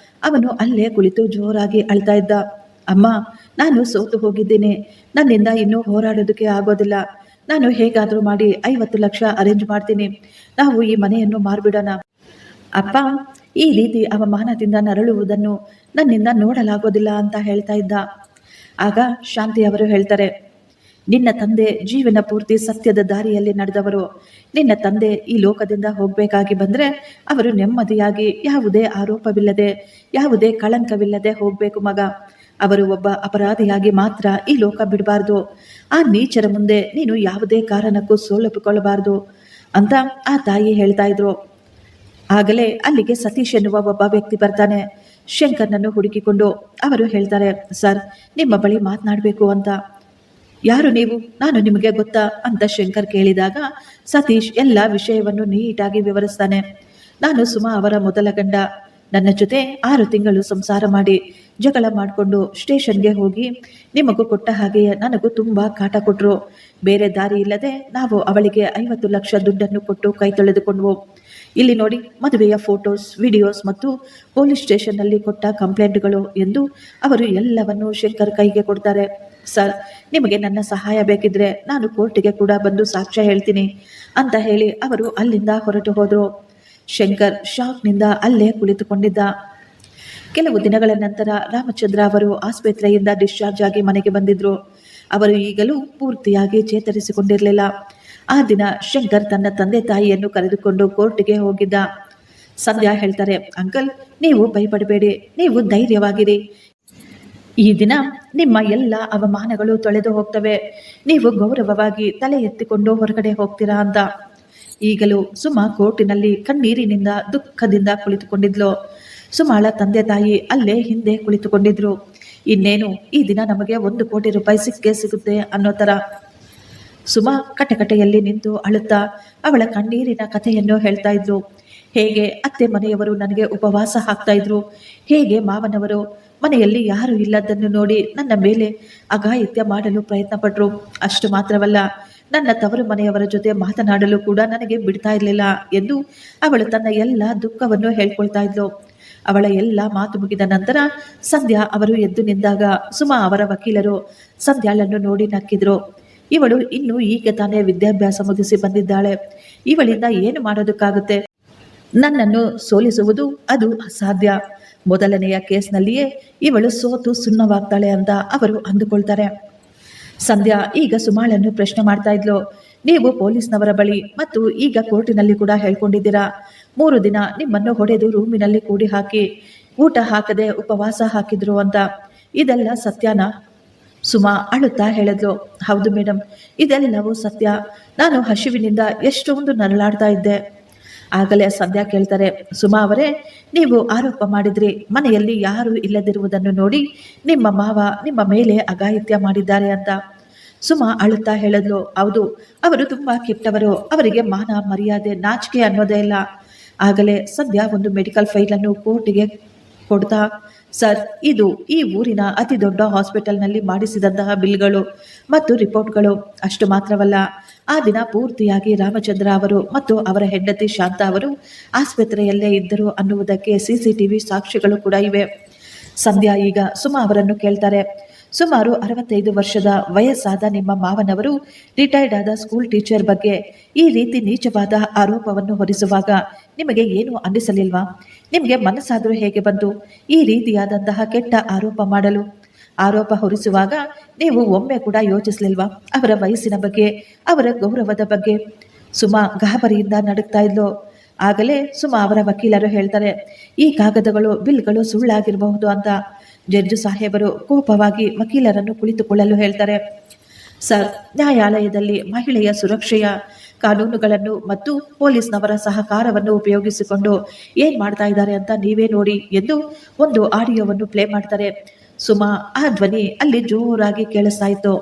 ಅವನು ಅಲ್ಲೇ ಕುಳಿತು ಜೋರಾಗಿ ಅಳ್ತಾ ಇದ್ದ. ಅಮ್ಮ, ನಾನು ಸೋತು ಹೋಗಿದ್ದೀನಿ. ನನ್ನಿಂದ ಇನ್ನೂ ಹೋರಾಡೋದಕ್ಕೆ ಆಗೋದಿಲ್ಲ. ನಾನು ಹೇಗಾದರೂ ಮಾಡಿ 50 ಲಕ್ಷ ಅರೇಂಜ್ ಮಾಡ್ತೀನಿ. ನಾವು ಈ ಮನೆಯನ್ನು ಮಾರ್ಬಿಡೋಣ. ಅಪ್ಪ ಈ ರೀತಿ ಅವಮಾನದಿಂದ ನರಳುವುದನ್ನು ನನ್ನಿಂದ ನೋಡಲಾಗೋದಿಲ್ಲ ಅಂತ ಹೇಳ್ತಾ ಇದ್ದ. ಆಗ ಶಾಂತಿ ಅವರು ಹೇಳ್ತಾರೆ, ನಿನ್ನ ತಂದೆ ಜೀವನ ಪೂರ್ತಿ ಸತ್ಯದ ದಾರಿಯಲ್ಲಿ ನಡೆದವರು. ನಿನ್ನ ತಂದೆ ಈ ಲೋಕದಿಂದ ಹೋಗಬೇಕಾಗಿ ಬಂದರೆ ಅವರು ನೆಮ್ಮದಿಯಾಗಿ ಯಾವುದೇ ಆರೋಪವಿಲ್ಲದೆ ಯಾವುದೇ ಕಳಂಕವಿಲ್ಲದೆ ಹೋಗಬೇಕು ಮಗ. ಅವರು ಒಬ್ಬ ಅಪರಾಧಿಯಾಗಿ ಮಾತ್ರ ಈ ಲೋಕ ಬಿಡಬಾರ್ದು. ಆ ನೀಚರ ಮುಂದೆ ನೀನು ಯಾವುದೇ ಕಾರಣಕ್ಕೂ ಸೋಲೊಪ್ಪಿಕೊಳ್ಳಬಾರ್ದು ಅಂತ ಆ ತಾಯಿ ಹೇಳ್ತಾ ಇದ್ರು. ಆಗಲೇ ಅಲ್ಲಿಗೆ ಸತೀಶ್ ಎನ್ನುವ ಒಬ್ಬ ವ್ಯಕ್ತಿ ಬರ್ತಾನೆ. ಶಂಕರ್ನನ್ನು ಹುಡುಕಿಕೊಂಡು ಅವರು ಹೇಳ್ತಾರೆ, ಸರ್ ನಿಮ್ಮ ಬಳಿ ಮಾತನಾಡಬೇಕು ಅಂತ. ಯಾರು ನೀವು? ನಾನು ನಿಮಗೆ ಗೊತ್ತಾ ಅಂತ ಶಂಕರ್ ಕೇಳಿದಾಗ ಸತೀಶ್ ಎಲ್ಲ ವಿಷಯವನ್ನು ನೀಟಾಗಿ ವಿವರಿಸ್ತಾನೆ. ನಾನು ಸುಮಾ ಅವರ ಮೊದಲ ಗಂಡ. ನನ್ನ ಜೊತೆ 6 ತಿಂಗಳು ಸಂಸಾರ ಮಾಡಿ ಜಗಳ ಮಾಡಿಕೊಂಡು ಸ್ಟೇಷನ್ಗೆ ಹೋಗಿ ನಿಮಗೂ ಕೊಟ್ಟ ಹಾಗೆಯೇ ನನಗೂ ತುಂಬ ಕಾಟ ಕೊಟ್ಟರು. ಬೇರೆ ದಾರಿ ಇಲ್ಲದೆ ನಾವು ಅವಳಿಗೆ 50 ಲಕ್ಷ ದುಡ್ಡನ್ನು ಕೊಟ್ಟು ಕೈ ತೊಳೆದುಕೊಂಡ್ವು. ಇಲ್ಲಿ ನೋಡಿ, ಮದುವೆಯ ಫೋಟೋಸ್, ವಿಡಿಯೋಸ್ ಮತ್ತು ಪೊಲೀಸ್ ಸ್ಟೇಷನ್ನಲ್ಲಿ ಕೊಟ್ಟ ಕಂಪ್ಲೇಂಟ್ಗಳು ಎಂದು ಅವರು ಎಲ್ಲವನ್ನು ಶಂಕರ್ ಕೈಗೆ ಕೊಡ್ತಾರೆ. ಸರ್, ನಿಮಗೆ ನನ್ನ ಸಹಾಯ ಬೇಕಿದ್ರೆ ನಾನು ಕೋರ್ಟಿಗೆ ಕೂಡ ಬಂದು ಸಾಕ್ಷ್ಯ ಹೇಳ್ತೀನಿ ಅಂತ ಹೇಳಿ ಅವರು ಅಲ್ಲಿಂದ ಹೊರಟು ಹೋದರು. ಶಂಕರ್ ಶಾಕ್ನಿಂದ ಅಲ್ಲೇ ಕುಳಿತುಕೊಂಡಿದ್ದ. ಕೆಲವು ದಿನಗಳ ನಂತರ ರಾಮಚಂದ್ರ ಅವರು ಆಸ್ಪತ್ರೆಯಿಂದ ಡಿಸ್ಚಾರ್ಜ್ ಆಗಿ ಮನೆಗೆ ಬಂದಿದ್ರು. ಅವರು ಈಗಲೂ ಪೂರ್ತಿಯಾಗಿ ಚೇತರಿಸಿಕೊಂಡಿರಲಿಲ್ಲ. ಆ ದಿನ ಶಂಕರ್ ತನ್ನ ತಂದೆ ತಾಯಿಯನ್ನು ಕರೆದುಕೊಂಡು ಕೋರ್ಟ್ಗೆ ಹೋಗಿದ್ದ. ಸಂಧ್ಯಾ ಹೇಳ್ತಾರೆ, ಅಂಕಲ್ ನೀವು ಭಯಪಡಬೇಡಿ, ನೀವು ಧೈರ್ಯವಾಗಿರಿ. ಈ ದಿನ ನಿಮ್ಮ ಎಲ್ಲ ಅವಮಾನಗಳು ತೊಳೆದು ಹೋಗ್ತವೆ. ನೀವು ಗೌರವವಾಗಿ ತಲೆ ಎತ್ತಿಕೊಂಡು ಹೊರಗಡೆ ಹೋಗ್ತೀರಾ ಅಂತ. ಈಗಲೂ ಸುಮಾ ಕೋರ್ಟಿನಲ್ಲಿ ಕಣ್ಣೀರಿನಿಂದ ದುಃಖದಿಂದ ಕುಳಿತುಕೊಂಡಿದ್ಲು. ಸುಮಾಳ ತಂದೆ ತಾಯಿ ಅಲ್ಲೇ ಹಿಂದೆ ಕುಳಿತುಕೊಂಡಿದ್ರು. ಇನ್ನೇನು ಈ ದಿನ ನಮಗೆ 1 ಕೋಟಿ ರೂಪಾಯಿ ಸಿಕ್ಕೇ ಸಿಗುತ್ತೆ ಅನ್ನೋ ಥರ. ಸುಮಾ ಕಟಕಟೆಯಲ್ಲಿ ನಿಂತು ಅಳುತ್ತಾ ಅವಳ ಕಣ್ಣೀರಿನ ಕಥೆಯನ್ನು ಹೇಳ್ತಾ ಇದ್ರು. ಹೇಗೆ ಅತ್ತೆ ಮನೆಯವರು ನನಗೆ ಉಪವಾಸ ಹಾಕ್ತಾ ಇದ್ರು, ಹೇಗೆ ಮಾವನವರು ಮನೆಯಲ್ಲಿ ಯಾರು ಇಲ್ಲದನ್ನು ನೋಡಿ ನನ್ನ ಮೇಲೆ ಅಘಾಯಿತ್ಯ ಮಾಡಲು ಪ್ರಯತ್ನ ಪಟ್ರು. ಅಷ್ಟು ಮಾತ್ರವಲ್ಲ, ನನ್ನ ತವರು ಮನೆಯವರ ಜೊತೆ ಮಾತನಾಡಲು ಕೂಡ ನನಗೆ ಬಿಡ್ತಾ ಇರಲಿಲ್ಲ ಎಂದು ಅವಳು ತನ್ನ ಎಲ್ಲ ದುಃಖವನ್ನು ಹೇಳ್ಕೊಳ್ತಾ ಇದ್ಲು. ಅವಳ ಎಲ್ಲ ಮಾತು ಮುಗಿದ ನಂತರ ಸಂಧ್ಯಾ ಅವರು ಎದ್ದು ನಿಂತಾಗ ಸುಮಾ ಅವರ ವಕೀಲರು ಸಂಧ್ಯಾಳನ್ನು ನೋಡಿ ನಕ್ಕಿದ್ರು. ಇವಳು ಇನ್ನೂ ಈಗ ತಾನೇ ವಿದ್ಯಾಭ್ಯಾಸ ಮುಗಿಸಿ ಬಂದಿದ್ದಾಳೆ. ಇವಳಿಂದ ಏನು ಮಾಡೋದಕ್ಕಾಗುತ್ತೆ? ನನ್ನನ್ನು ಸೋಲಿಸುವುದು ಅದು ಅಸಾಧ್ಯ. ಮೊದಲನೆಯ ಕೇಸ್ನಲ್ಲಿಯೇ ಇವಳು ಸೋತು ಸುಣ್ಣವಾಗ್ತಾಳೆ ಅಂತ ಅವರು ಅಂದುಕೊಳ್ತಾರೆ. ಸಂಧ್ಯಾ ಈಗ ಸುಮಾಳನ್ನು ಪ್ರಶ್ನೆ ಮಾಡ್ತಾ ಇದ್ಲು. ನೀವು ಪೊಲೀಸ್ನವರ ಬಳಿ ಮತ್ತು ಈಗ ಕೋರ್ಟಿನಲ್ಲಿ ಕೂಡ ಹೇಳ್ಕೊಂಡಿದ್ದೀರಾ, 3 ದಿನ ನಿಮ್ಮನ್ನು ಹೊಡೆದು ರೂಮಿನಲ್ಲಿ ಕೂಡಿ ಹಾಕಿ ಊಟ ಹಾಕದೆ ಉಪವಾಸ ಹಾಕಿದ್ರು ಅಂತ. ಇದೆಲ್ಲ ಸತ್ಯನಾ? ಸುಮಾ ಅಳುತ್ತಾ ಹೇಳಿದ್ಲು. ಹೌದು ಮೇಡಮ್, ಇದೆಲ್ಲವೂ ಸತ್ಯ. ನಾನು ಹಸಿವಿನಿಂದ ಎಷ್ಟೊಂದು ನರಳಾಡ್ತಾ ಇದ್ದೆ. ಆಗಲೇ ಸಂಧ್ಯಾ ಕೇಳ್ತಾರೆ, ಸುಮಾ ಅವರೇ, ನೀವು ಆರೋಪ ಮಾಡಿದ್ರಿ ಮನೆಯಲ್ಲಿ ಯಾರೂ ಇಲ್ಲದಿರುವುದನ್ನು ನೋಡಿ ನಿಮ್ಮ ಮಾವ ನಿಮ್ಮ ಮೇಲೆ ಅಘಾಯಿತ್ಯ ಮಾಡಿದ್ದಾರೆ ಅಂತ. ಸುಮಾ ಅಳುತ್ತಾ ಹೇಳಿದ್ಲು, ಹೌದು, ಅವರು ತುಂಬ ಕೆಟ್ಟವರು. ಅವರಿಗೆ ಮಾನ ಮರ್ಯಾದೆ ನಾಚಿಕೆ ಅನ್ನೋದೇ ಇಲ್ಲ. ಆಗಲೇ ಸಂಧ್ಯಾ ಒಂದು ಮೆಡಿಕಲ್ ಫೈಲನ್ನು ಕೋರ್ಟಿಗೆ ಕೊಡ್ತಾ, ಸರ್, ಇದು ಈ ಊರಿನ ಅತಿ ದೊಡ್ಡ ಹಾಸ್ಪಿಟಲ್ನಲ್ಲಿ ಮಾಡಿಸಿದಂತಹ ಬಿಲ್ಗಳು ಮತ್ತು ರಿಪೋರ್ಟ್ಗಳು. ಅಷ್ಟು ಮಾತ್ರವಲ್ಲ, ಆ ದಿನ ಪೂರ್ತಿಯಾಗಿ ರಾಮಚಂದ್ರ ಅವರು ಮತ್ತು ಅವರ ಹೆಂಡತಿ ಶಾಂತ ಅವರು ಆಸ್ಪತ್ರೆಯಲ್ಲೇ ಇದ್ದರು ಅನ್ನುವುದಕ್ಕೆ CCTV ಸಾಕ್ಷಿಗಳು ಕೂಡ ಇವೆ. ಸಂಧ್ಯಾ ಈಗ ಸುಮಾ ಅವರನ್ನು ಕೇಳ್ತಾರೆ. ಸುಮಾರು 65 ವರ್ಷದ ವಯಸ್ಸಾದ ನಿಮ್ಮ ಮಾವನವರು ರಿಟೈರ್ಡ್ ಆದ ಸ್ಕೂಲ್ ಟೀಚರ್ ಬಗ್ಗೆ ಈ ರೀತಿ ನೀಚವಾದ ಆರೋಪವನ್ನು ಹೊರಿಸುವಾಗ ನಿಮಗೆ ಏನು ಅನ್ನಿಸಲಿಲ್ವಾ? ನಿಮಗೆ ಮನಸ್ಸಾದರೂ ಹೇಗೆ ಬಂತು ಈ ರೀತಿಯಾದಂತಹ ಕೆಟ್ಟ ಆರೋಪ ಮಾಡಲು? ಆರೋಪ ಹೊರಿಸುವಾಗ ನೀವು ಒಮ್ಮೆ ಕೂಡ ಯೋಚಿಸಲಿಲ್ವಾ ಅವರ ವಯಸ್ಸಿನ ಬಗ್ಗೆ, ಅವರ ಗೌರವದ ಬಗ್ಗೆ? ಸುಮಾ ಗಾಬರಿಯಿಂದ ನಡುಗ್ತಾ ಇದ್ಲು. ಆಗಲೇ ಸುಮಾ ಅವರ ವಕೀಲರು ಹೇಳ್ತಾರೆ, ಈ ಕಾಗದಗಳು, ಬಿಲ್ಗಳು ಸುಳ್ಳಾಗಿರಬಹುದು ಅಂತ. ಜಡ್ಜು ಸಾಹೇಬರು ಕೋಪವಾಗಿ ವಕೀಲರನ್ನು ಕುಳಿತುಕೊಳ್ಳಲು ಹೇಳ್ತಾರೆ. ಸರ್, ನ್ಯಾಯಾಲಯದಲ್ಲಿ ಮಹಿಳೆಯ ಸುರಕ್ಷೆಯ ಕಾನೂನುಗಳನ್ನು ಮತ್ತು ಪೊಲೀಸ್ನವರ ಸಹಕಾರವನ್ನು ಉಪಯೋಗಿಸಿಕೊಂಡು ಏನ್ ಮಾಡ್ತಾ ಇದ್ದಾರೆ ಅಂತ ನೀವೇ ನೋಡಿ ಎಂದು ಒಂದು ಆಡಿಯೋವನ್ನು ಪ್ಲೇ ಮಾಡ್ತಾರೆ. ಸುಮಾ ಆ ಧ್ವನಿ ಅಲ್ಲಿ ಜೋರಾಗಿ ಕೇಳಿಸ್ತಾ ಇತ್ತು.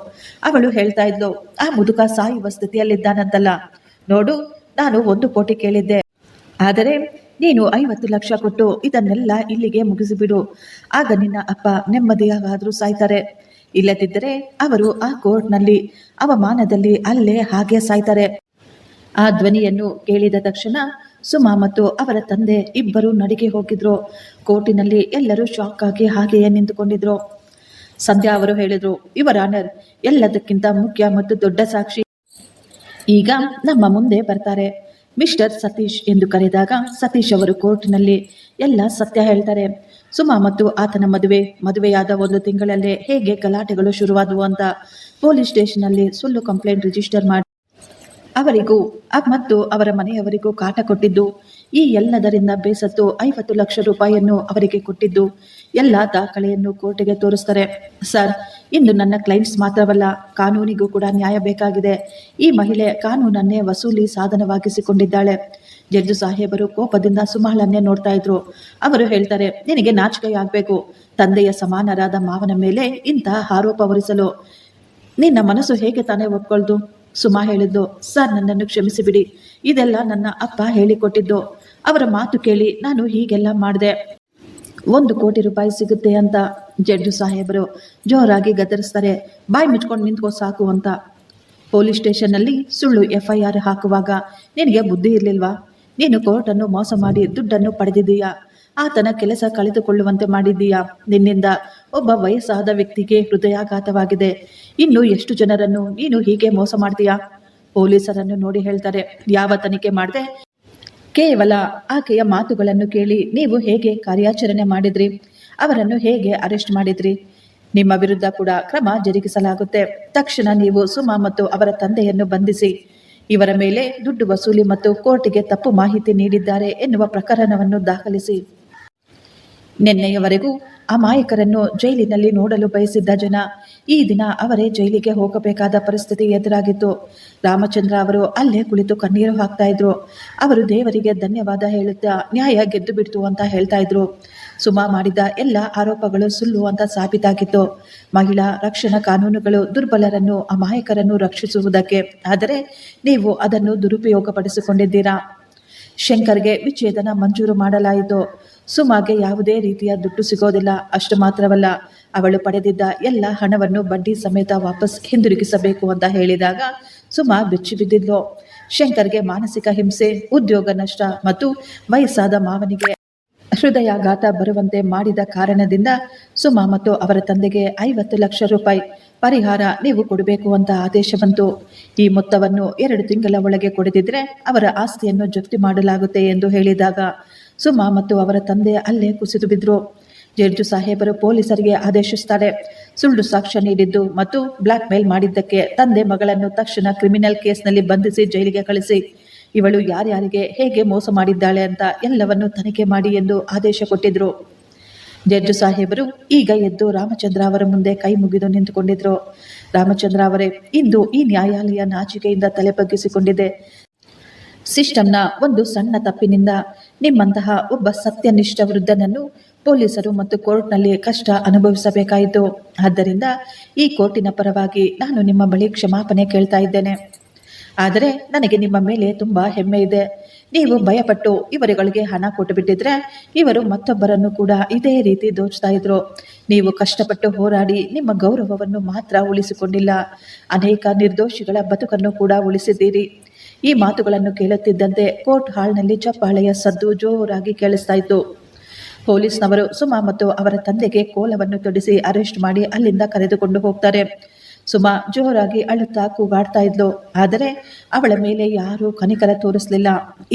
ಅವಳು ಹೇಳ್ತಾ ಇದ್ಲು, ಆ ಮುದುಕ ಸಾಯುವ ಸ್ಥಿತಿಯಲ್ಲಿದ್ದಾನಂತಲ್ಲ ನೋಡು, ನಾನು 1 ಕೋಟಿ ಕೇಳಿದ್ದೆ, ಆದರೆ ನೀನು 50 ಲಕ್ಷ ಕೊಟ್ಟು ಇದನ್ನೆಲ್ಲ ಇಲ್ಲಿಗೆ ಮುಗಿಸಿಬಿಡು. ಆಗ ನಿನ್ನ ಅಪ್ಪ ನೆಮ್ಮದಿಯಾಗಾದ್ರೂ ಸಾಯ್ತಾರೆ. ಇಲ್ಲದಿದ್ದರೆ ಅವರು ಆ ಕೋರ್ಟ್ನಲ್ಲಿ ಅವಮಾನದಲ್ಲಿ ಅಲ್ಲೇ ಹಾಗೆ ಸಾಯ್ತಾರೆ. ಆ ಧ್ವನಿಯನ್ನು ಕೇಳಿದ ತಕ್ಷಣ ಸುಮಾ ಮತ್ತು ಅವರ ತಂದೆ ಇಬ್ಬರು ನಡಿಗೆ ಹೋಗಿದ್ರು. ಕೋರ್ಟಿನಲ್ಲಿ ಎಲ್ಲರೂ ಶಾಕ್ ಆಗಿ ಹಾಗೆಯೇ ನಿಂತುಕೊಂಡಿದ್ರು. ಸಂಧ್ಯಾ ಅವರು ಹೇಳಿದ್ರು, ಯುವರ್ ಆನರ್, ಎಲ್ಲದಕ್ಕಿಂತ ಮುಖ್ಯ ಮತ್ತು ದೊಡ್ಡ ಸಾಕ್ಷಿ ಈಗ ನಮ್ಮ ಮುಂದೆ ಬರ್ತಾರೆ. ಮಿಸ್ಟರ್ ಸತೀಶ್ ಎಂದು ಕರೆದಾಗ ಸತೀಶ್ ಅವರು ಕೋರ್ಟ್ನಲ್ಲಿ ಎಲ್ಲ ಸತ್ಯ ಹೇಳ್ತಾರೆ. ಸುಮಾ ಮತ್ತು ಆತನ ಮದುವೆಯಾದ 1 ತಿಂಗಳಲ್ಲೇ ಹೇಗೆ ಗಲಾಟೆಗಳು ಶುರುವಾದವು ಅಂತ ಪೊಲೀಸ್ ಸ್ಟೇಷನ್ನಲ್ಲಿ ಸುಳ್ಳು ಕಂಪ್ಲೇಂಟ್ ರಿಜಿಸ್ಟರ್ ಮಾಡಿ ಅವರಿಗೂ ಮತ್ತು ಅವರ ಮನೆಯವರಿಗೂ ಕಾಟ ಕೊಟ್ಟಿದ್ದು, ಈ ಎಲ್ಲದರಿಂದ ಬೇಸತ್ತು 50 ಲಕ್ಷ ರೂಪಾಯಿಯನ್ನು ಅವರಿಗೆ ಕೊಟ್ಟಿದ್ದು ಎಲ್ಲ ದಾಖಲೆಯನ್ನು ಕೋರ್ಟಿಗೆ ತೋರಿಸ್ತಾರೆ. ಸರ್, ಇಂದು ನನ್ನ ಕ್ಲೈಂಟ್ಸ್ ಮಾತ್ರವಲ್ಲ, ಕಾನೂನಿಗೂ ಕೂಡ ನ್ಯಾಯ ಬೇಕಾಗಿದೆ. ಈ ಮಹಿಳೆ ಕಾನೂನನ್ನೇ ವಸೂಲಿ ಸಾಧನವಾಗಿಸಿಕೊಂಡಿದ್ದಾಳೆ. ಜಡ್ಜು ಸಾಹೇಬರು ಕೋಪದಿಂದ ಸುಮಾಳನ್ನೇ ನೋಡ್ತಾ ಇದ್ರು. ಅವರು ಹೇಳ್ತಾರೆ, ನಿನಗೆ ನಾಚಿಕೆ ಆಗ್ಬೇಕು. ತಂದೆಯ ಸಮಾನರಾದ ಮಾವನ ಮೇಲೆ ಇಂತಹ ಆರೋಪ ಹೊರಿಸಲು ನಿನ್ನ ಮನಸ್ಸು ಹೇಗೆ ತಾನೇ ಒಪ್ಕೊಳ್ದು? ಸುಮಾ ಹೇಳಿದ್ದು, ಸರ್, ನನ್ನನ್ನು ಕ್ಷಮಿಸಿಬಿಡಿ. ಇದೆಲ್ಲ ನನ್ನ ಅಪ್ಪ ಹೇಳಿಕೊಟ್ಟಿದ್ದು. ಅವರ ಮಾತು ಕೇಳಿ ನಾನು ಹೀಗೆಲ್ಲ ಮಾಡಿದೆ. 1 ಕೋಟಿ ರೂಪಾಯಿ ಸಿಗುತ್ತೆ ಅಂತ. ಜಡ್ಜು ಸಾಹೇಬರು ಜೋರಾಗಿ ಗದರಿಸ್ತಾರೆ, ಬಾಯಿ ಮುಚ್ಕೊಂಡು ನಿಂತ್ಕೋ ಸಾಕು ಅಂತ. ಪೊಲೀಸ್ ಸ್ಟೇಷನ್ನಲ್ಲಿ ಸುಳ್ಳು FIR ಹಾಕುವಾಗ ನಿನಗೆ ಬುದ್ಧಿ ಇರಲಿಲ್ವಾ? ನೀನು ಕೋರ್ಟನ್ನು ಮೋಸ ಮಾಡಿ ದುಡ್ಡನ್ನು ಪಡೆದಿದ್ದೀಯಾ? ಆತನ ಕೆಲಸ ಕಳೆದುಕೊಳ್ಳುವಂತೆ ಮಾಡಿದ್ದೀಯಾ? ನಿನ್ನಿಂದ ಒಬ್ಬ ವಯಸ್ಸಾದ ವ್ಯಕ್ತಿಗೆ ಹೃದಯಾಘಾತವಾಗಿದೆ. ಇನ್ನು ಎಷ್ಟು ಜನರನ್ನು ನೀನು ಹೀಗೆ ಮೋಸ ಮಾಡ್ತೀಯಾ? ಪೊಲೀಸರನ್ನು ನೋಡಿ ಹೇಳ್ತಾರೆ, ಯಾವ ತನಿಖೆ ಮಾಡದೆ ಕೇವಲ ಆಕೆಯ ಮಾತುಗಳನ್ನು ಕೇಳಿ ನೀವು ಹೇಗೆ ಕಾರ್ಯಾಚರಣೆ ಮಾಡಿದ್ರಿ? ಅವರನ್ನು ಹೇಗೆ ಅರೆಸ್ಟ್ ಮಾಡಿದ್ರಿ? ನಿಮ್ಮ ವಿರುದ್ಧ ಕೂಡ ಕ್ರಮ ಜರುಗಿಸಲಾಗುತ್ತೆ. ತಕ್ಷಣ ನೀವು ಸುಮಾ ಮತ್ತು ಅವರ ತಂದೆಯನ್ನು ಬಂಧಿಸಿ ಇವರ ಮೇಲೆ ದುಡ್ಡು ವಸೂಲಿ ಮತ್ತು ಕೋರ್ಟಿಗೆ ತಪ್ಪು ಮಾಹಿತಿ ನೀಡಿದ್ದಾರೆ ಎನ್ನುವ ಪ್ರಕರಣವನ್ನು ದಾಖಲಿಸಿ. ನಿನ್ನೆಯವರೆಗೂ ಅಮಾಯಕರನ್ನು ಜೈಲಿನಲ್ಲಿ ನೋಡಲು ಬಯಸಿದ್ದ ಜನ ಈ ದಿನ ಅವರೇ ಜೈಲಿಗೆ ಹೋಗಬೇಕಾದ ಪರಿಸ್ಥಿತಿ ಎದುರಾಗಿತ್ತು. ರಾಮಚಂದ್ರ ಅವರು ಅಲ್ಲೇ ಕುಳಿತು ಕಣ್ಣೀರು ಹಾಕ್ತಾ ಇದ್ರು. ಅವರು ದೇವರಿಗೆ ಧನ್ಯವಾದ ಹೇಳುತ್ತಾ ನ್ಯಾಯ ಗೆದ್ದು ಬಿಡ್ತು ಅಂತ ಹೇಳ್ತಾ ಇದ್ರು. ಸುಮಾ ಮಾಡಿದ ಎಲ್ಲ ಆರೋಪಗಳು ಸುಳ್ಳು ಅಂತ ಸಾಬೀತಾಗಿತ್ತು. ಮಹಿಳಾ ರಕ್ಷಣಾ ಕಾನೂನುಗಳು ದುರ್ಬಲರನ್ನು, ಅಮಾಯಕರನ್ನು ರಕ್ಷಿಸುವುದಕ್ಕೆ, ಆದರೆ ನೀವು ಅದನ್ನು ದುರುಪಯೋಗಪಡಿಸಿಕೊಂಡಿದ್ದೀರಾ. ಶಂಕರ್ಗೆ ವಿಚ್ಛೇದನ ಮಂಜೂರು ಮಾಡಲಾಯಿತು. ಸುಮಾಗೆ ಯಾವುದೇ ರೀತಿಯ ದುಡ್ಡು ಸಿಗೋದಿಲ್ಲ. ಅಷ್ಟು ಮಾತ್ರವಲ್ಲ, ಅವಳು ಪಡೆದಿದ್ದ ಎಲ್ಲ ಹಣವನ್ನು ಬಡ್ಡಿ ಸಮೇತ ವಾಪಸ್ ಹಿಂದಿರುಗಿಸಬೇಕು ಅಂತ ಹೇಳಿದಾಗ ಸುಮಾ ಬೆಚ್ಚಿ ಬಿದ್ದಿದ್ಲು. ಶಂಕರ್ಗೆ ಮಾನಸಿಕ ಹಿಂಸೆ, ಉದ್ಯೋಗ ನಷ್ಟ ಮತ್ತು ವಯಸ್ಸಾದ ಮಾವನಿಗೆ ಹೃದಯಾಘಾತ ಬರುವಂತೆ ಮಾಡಿದ ಕಾರಣದಿಂದ ಸುಮಾ ಮತ್ತು ಅವರ ತಂದೆಗೆ 50 ಲಕ್ಷ ರೂಪಾಯಿ ಪರಿಹಾರ ನೀವು ಕೊಡಬೇಕು ಅಂತ ಆದೇಶ ಬಂತು. ಈ ಮೊತ್ತವನ್ನು 2 ತಿಂಗಳ ಒಳಗೆ ಕೊಡದಿದ್ರೆ ಅವರ ಆಸ್ತಿಯನ್ನು ಜಪ್ತಿ ಮಾಡಲಾಗುತ್ತೆ ಎಂದು ಹೇಳಿದಾಗ ಸುಮಾ ಮತ್ತು ಅವರ ತಂದೆ ಅಲ್ಲೇ ಕುಸಿದು ಬಿದ್ರು. ಜಡ್ಜು ಸಾಹೇಬರು ಪೊಲೀಸರಿಗೆ ಆದೇಶಿಸ್ತಾರೆ, ಸುಳ್ಳು ಸಾಕ್ಷ್ಯ ನೀಡಿದ್ದು ಮತ್ತು ಬ್ಲಾಕ್ ಮೇಲ್ ಮಾಡಿದ್ದಕ್ಕೆ ತಂದೆ ಮಗಳನ್ನು ತಕ್ಷಣ ಕ್ರಿಮಿನಲ್ ಕೇಸ್ನಲ್ಲಿ ಬಂಧಿಸಿ ಜೈಲಿಗೆ ಕಳಿಸಿ. ಇವಳು ಯಾರ್ಯಾರಿಗೆ ಹೇಗೆ ಮೋಸ ಮಾಡಿದ್ದಾಳೆ ಅಂತ ಎಲ್ಲವನ್ನು ತನಿಖೆ ಮಾಡಿ ಎಂದು ಆದೇಶ ಕೊಟ್ಟಿದ್ರು. ಜಡ್ಜು ಸಾಹೇಬರು ಈಗ ಎದ್ದು ರಾಮಚಂದ್ರ ಅವರ ಮುಂದೆ ಕೈ ಮುಗಿದು ನಿಂತುಕೊಂಡಿದ್ರು. ರಾಮಚಂದ್ರ ಅವರೇ, ಇಂದು ಈ ನ್ಯಾಯಾಲಯ ನಾಚಿಕೆಯಿಂದ ತಲೆ ಬಗ್ಗಿಸಿಕೊಂಡಿದೆ. ಸಿಸ್ಟಮ್ನ ಒಂದು ಸಣ್ಣ ತಪ್ಪಿನಿಂದ ನಿಮ್ಮಂತಹ ಒಬ್ಬ ಸತ್ಯನಿಷ್ಠ ವೃದ್ಧನನ್ನು ಪೊಲೀಸರು ಮತ್ತು ಕೋರ್ಟ್ನಲ್ಲಿ ಕಷ್ಟ ಅನುಭವಿಸಬೇಕಾಯಿತು. ಆದ್ದರಿಂದ ಈ ಕೋರ್ಟಿನ ಪರವಾಗಿ ನಾನು ನಿಮ್ಮ ಬಳಿ ಕ್ಷಮಾಪಣೆ ಕೇಳ್ತಾ ಇದ್ದೇನೆ. ಆದರೆ ನನಗೆ ನಿಮ್ಮ ಮೇಲೆ ತುಂಬ ಹೆಮ್ಮೆ ಇದೆ. ನೀವು ಭಯಪಟ್ಟು ಇವರುಗಳಿಗೆ ಹಣ ಕೊಟ್ಟುಬಿಟ್ಟಿದ್ರೆ ಇವರು ಮತ್ತೊಬ್ಬರನ್ನು ಕೂಡ ಇದೇ ರೀತಿ ದೋಚ್ತಾ ಇದ್ರು. ನೀವು ಕಷ್ಟಪಟ್ಟು ಹೋರಾಡಿ ನಿಮ್ಮ ಗೌರವವನ್ನು ಮಾತ್ರ ಉಳಿಸಿಕೊಂಡಿಲ್ಲ, ಅನೇಕ ನಿರ್ದೋಷಿಗಳ ಬದುಕನ್ನು ಕೂಡ ಉಳಿಸಿದ್ದೀರಿ. ಈ ಮಾತುಗಳನ್ನು ಕೇಳುತ್ತಿದ್ದಂತೆ ಕೋರ್ಟ್ ಹಾಲ್ನಲ್ಲಿ ಚಪ್ಪಾಳೆಯ ಸದ್ದು ಜೋರಾಗಿ ಕೇಳಿಸ್ತಾ ಇತ್ತು. ಪೊಲೀಸ್ನವರು ಸುಮಾ ಮತ್ತು ಅವರ ತಂದೆಗೆ ಕೋಲವನ್ನು ತೊಡಿಸಿ ಅರೆಸ್ಟ್ ಮಾಡಿ ಅಲ್ಲಿಂದ ಕರೆದುಕೊಂಡು ಹೋಗ್ತಾರೆ. ಸುಮಾ ಜೋರಾಗಿ ಅಳುತ್ತಾ ಕೂಗಾಡ್ತಾ ಇದ್ಲು. ಆದರೆ ಅವಳ ಮೇಲೆ ಯಾರೂ ಕನಿಕರ ತೋರಿಸಲಿಲ್ಲ.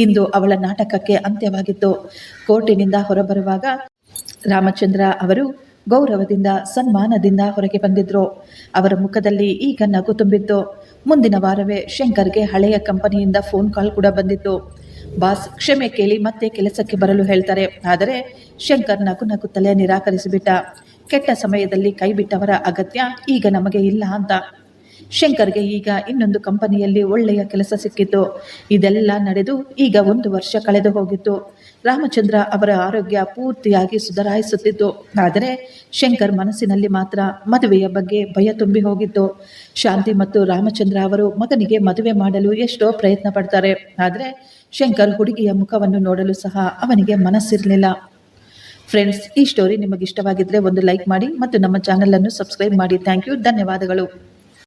ಇಂದು ಅವಳ ನಾಟಕಕ್ಕೆ ಅಂತ್ಯವಾಗಿತ್ತು. ಕೋರ್ಟಿನಿಂದ ಹೊರಬರುವಾಗ ರಾಮಚಂದ್ರ ಅವರು ಗೌರವದಿಂದ ಸನ್ಮಾನದಿಂದ ಹೊರಗೆ ಬಂದಿದ್ರು. ಅವರ ಮುಖದಲ್ಲಿ ಈಗ ನಗು ತುಂಬಿತ್ತು. ಮುಂದಿನ ವಾರವೇ ಶಂಕರ್ಗೆ ಹಳೆಯ ಕಂಪನಿಯಿಂದ ಫೋನ್ ಕಾಲ್ ಕೂಡ ಬಂದಿತ್ತು. ಬಾಸ್ ಕ್ಷಮೆ ಕೇಳಿ ಮತ್ತೆ ಕೆಲಸಕ್ಕೆ ಬರಲು ಹೇಳ್ತಾರೆ. ಆದರೆ ಶಂಕರ್ ನಗುತ್ತಲೇ ನಿರಾಕರಿಸಿಬಿಟ್ಟ. ಕೆಟ್ಟ ಸಮಯದಲ್ಲಿ ಕೈ ಬಿಟ್ಟವರ ಅಗತ್ಯ ಈಗ ನಮಗೆ ಇಲ್ಲ ಅಂತ. ಶಂಕರ್ಗೆ ಈಗ ಇನ್ನೊಂದು ಕಂಪನಿಯಲ್ಲಿ ಒಳ್ಳೆಯ ಕೆಲಸ ಸಿಕ್ಕಿತ್ತು. ಇದೆಲ್ಲ ನಡೆದು ಈಗ 1 ವರ್ಷ ಕಳೆದು ಹೋಗಿತ್ತು. ರಾಮಚಂದ್ರ ಅವರ ಆರೋಗ್ಯ ಪೂರ್ತಿಯಾಗಿ ಸುಧಾರಿಸುತ್ತಿತ್ತು. ಆದರೆ ಶಂಕರ್ ಮನಸ್ಸಿನಲ್ಲಿ ಮಾತ್ರ ಮದುವೆಯ ಬಗ್ಗೆ ಭಯ ತುಂಬಿ ಹೋಗಿತ್ತು. ಶಾಂತಿ ಮತ್ತು ರಾಮಚಂದ್ರ ಅವರು ಮಗನಿಗೆ ಮದುವೆ ಮಾಡಲು ಎಷ್ಟೋ ಪ್ರಯತ್ನ ಪಡ್ತಾರೆ. ಆದರೆ ಶಂಕರ್ ಹುಡುಗಿಯ ಮುಖವನ್ನು ನೋಡಲು ಸಹ ಅವನಿಗೆ ಮನಸ್ಸಿರಲಿಲ್ಲ. ಫ್ರೆಂಡ್ಸ್, ಈ ಸ್ಟೋರಿ ನಿಮಗೆ ಇಷ್ಟವಾಗಿದ್ದರೆ ಒಂದು ಲೈಕ್ ಮಾಡಿ ಮತ್ತು ನಮ್ಮ ಚಾನಲನ್ನು ಸಬ್ಸ್ಕ್ರೈಬ್ ಮಾಡಿ. Thank you. ಧನ್ಯವಾದಗಳು.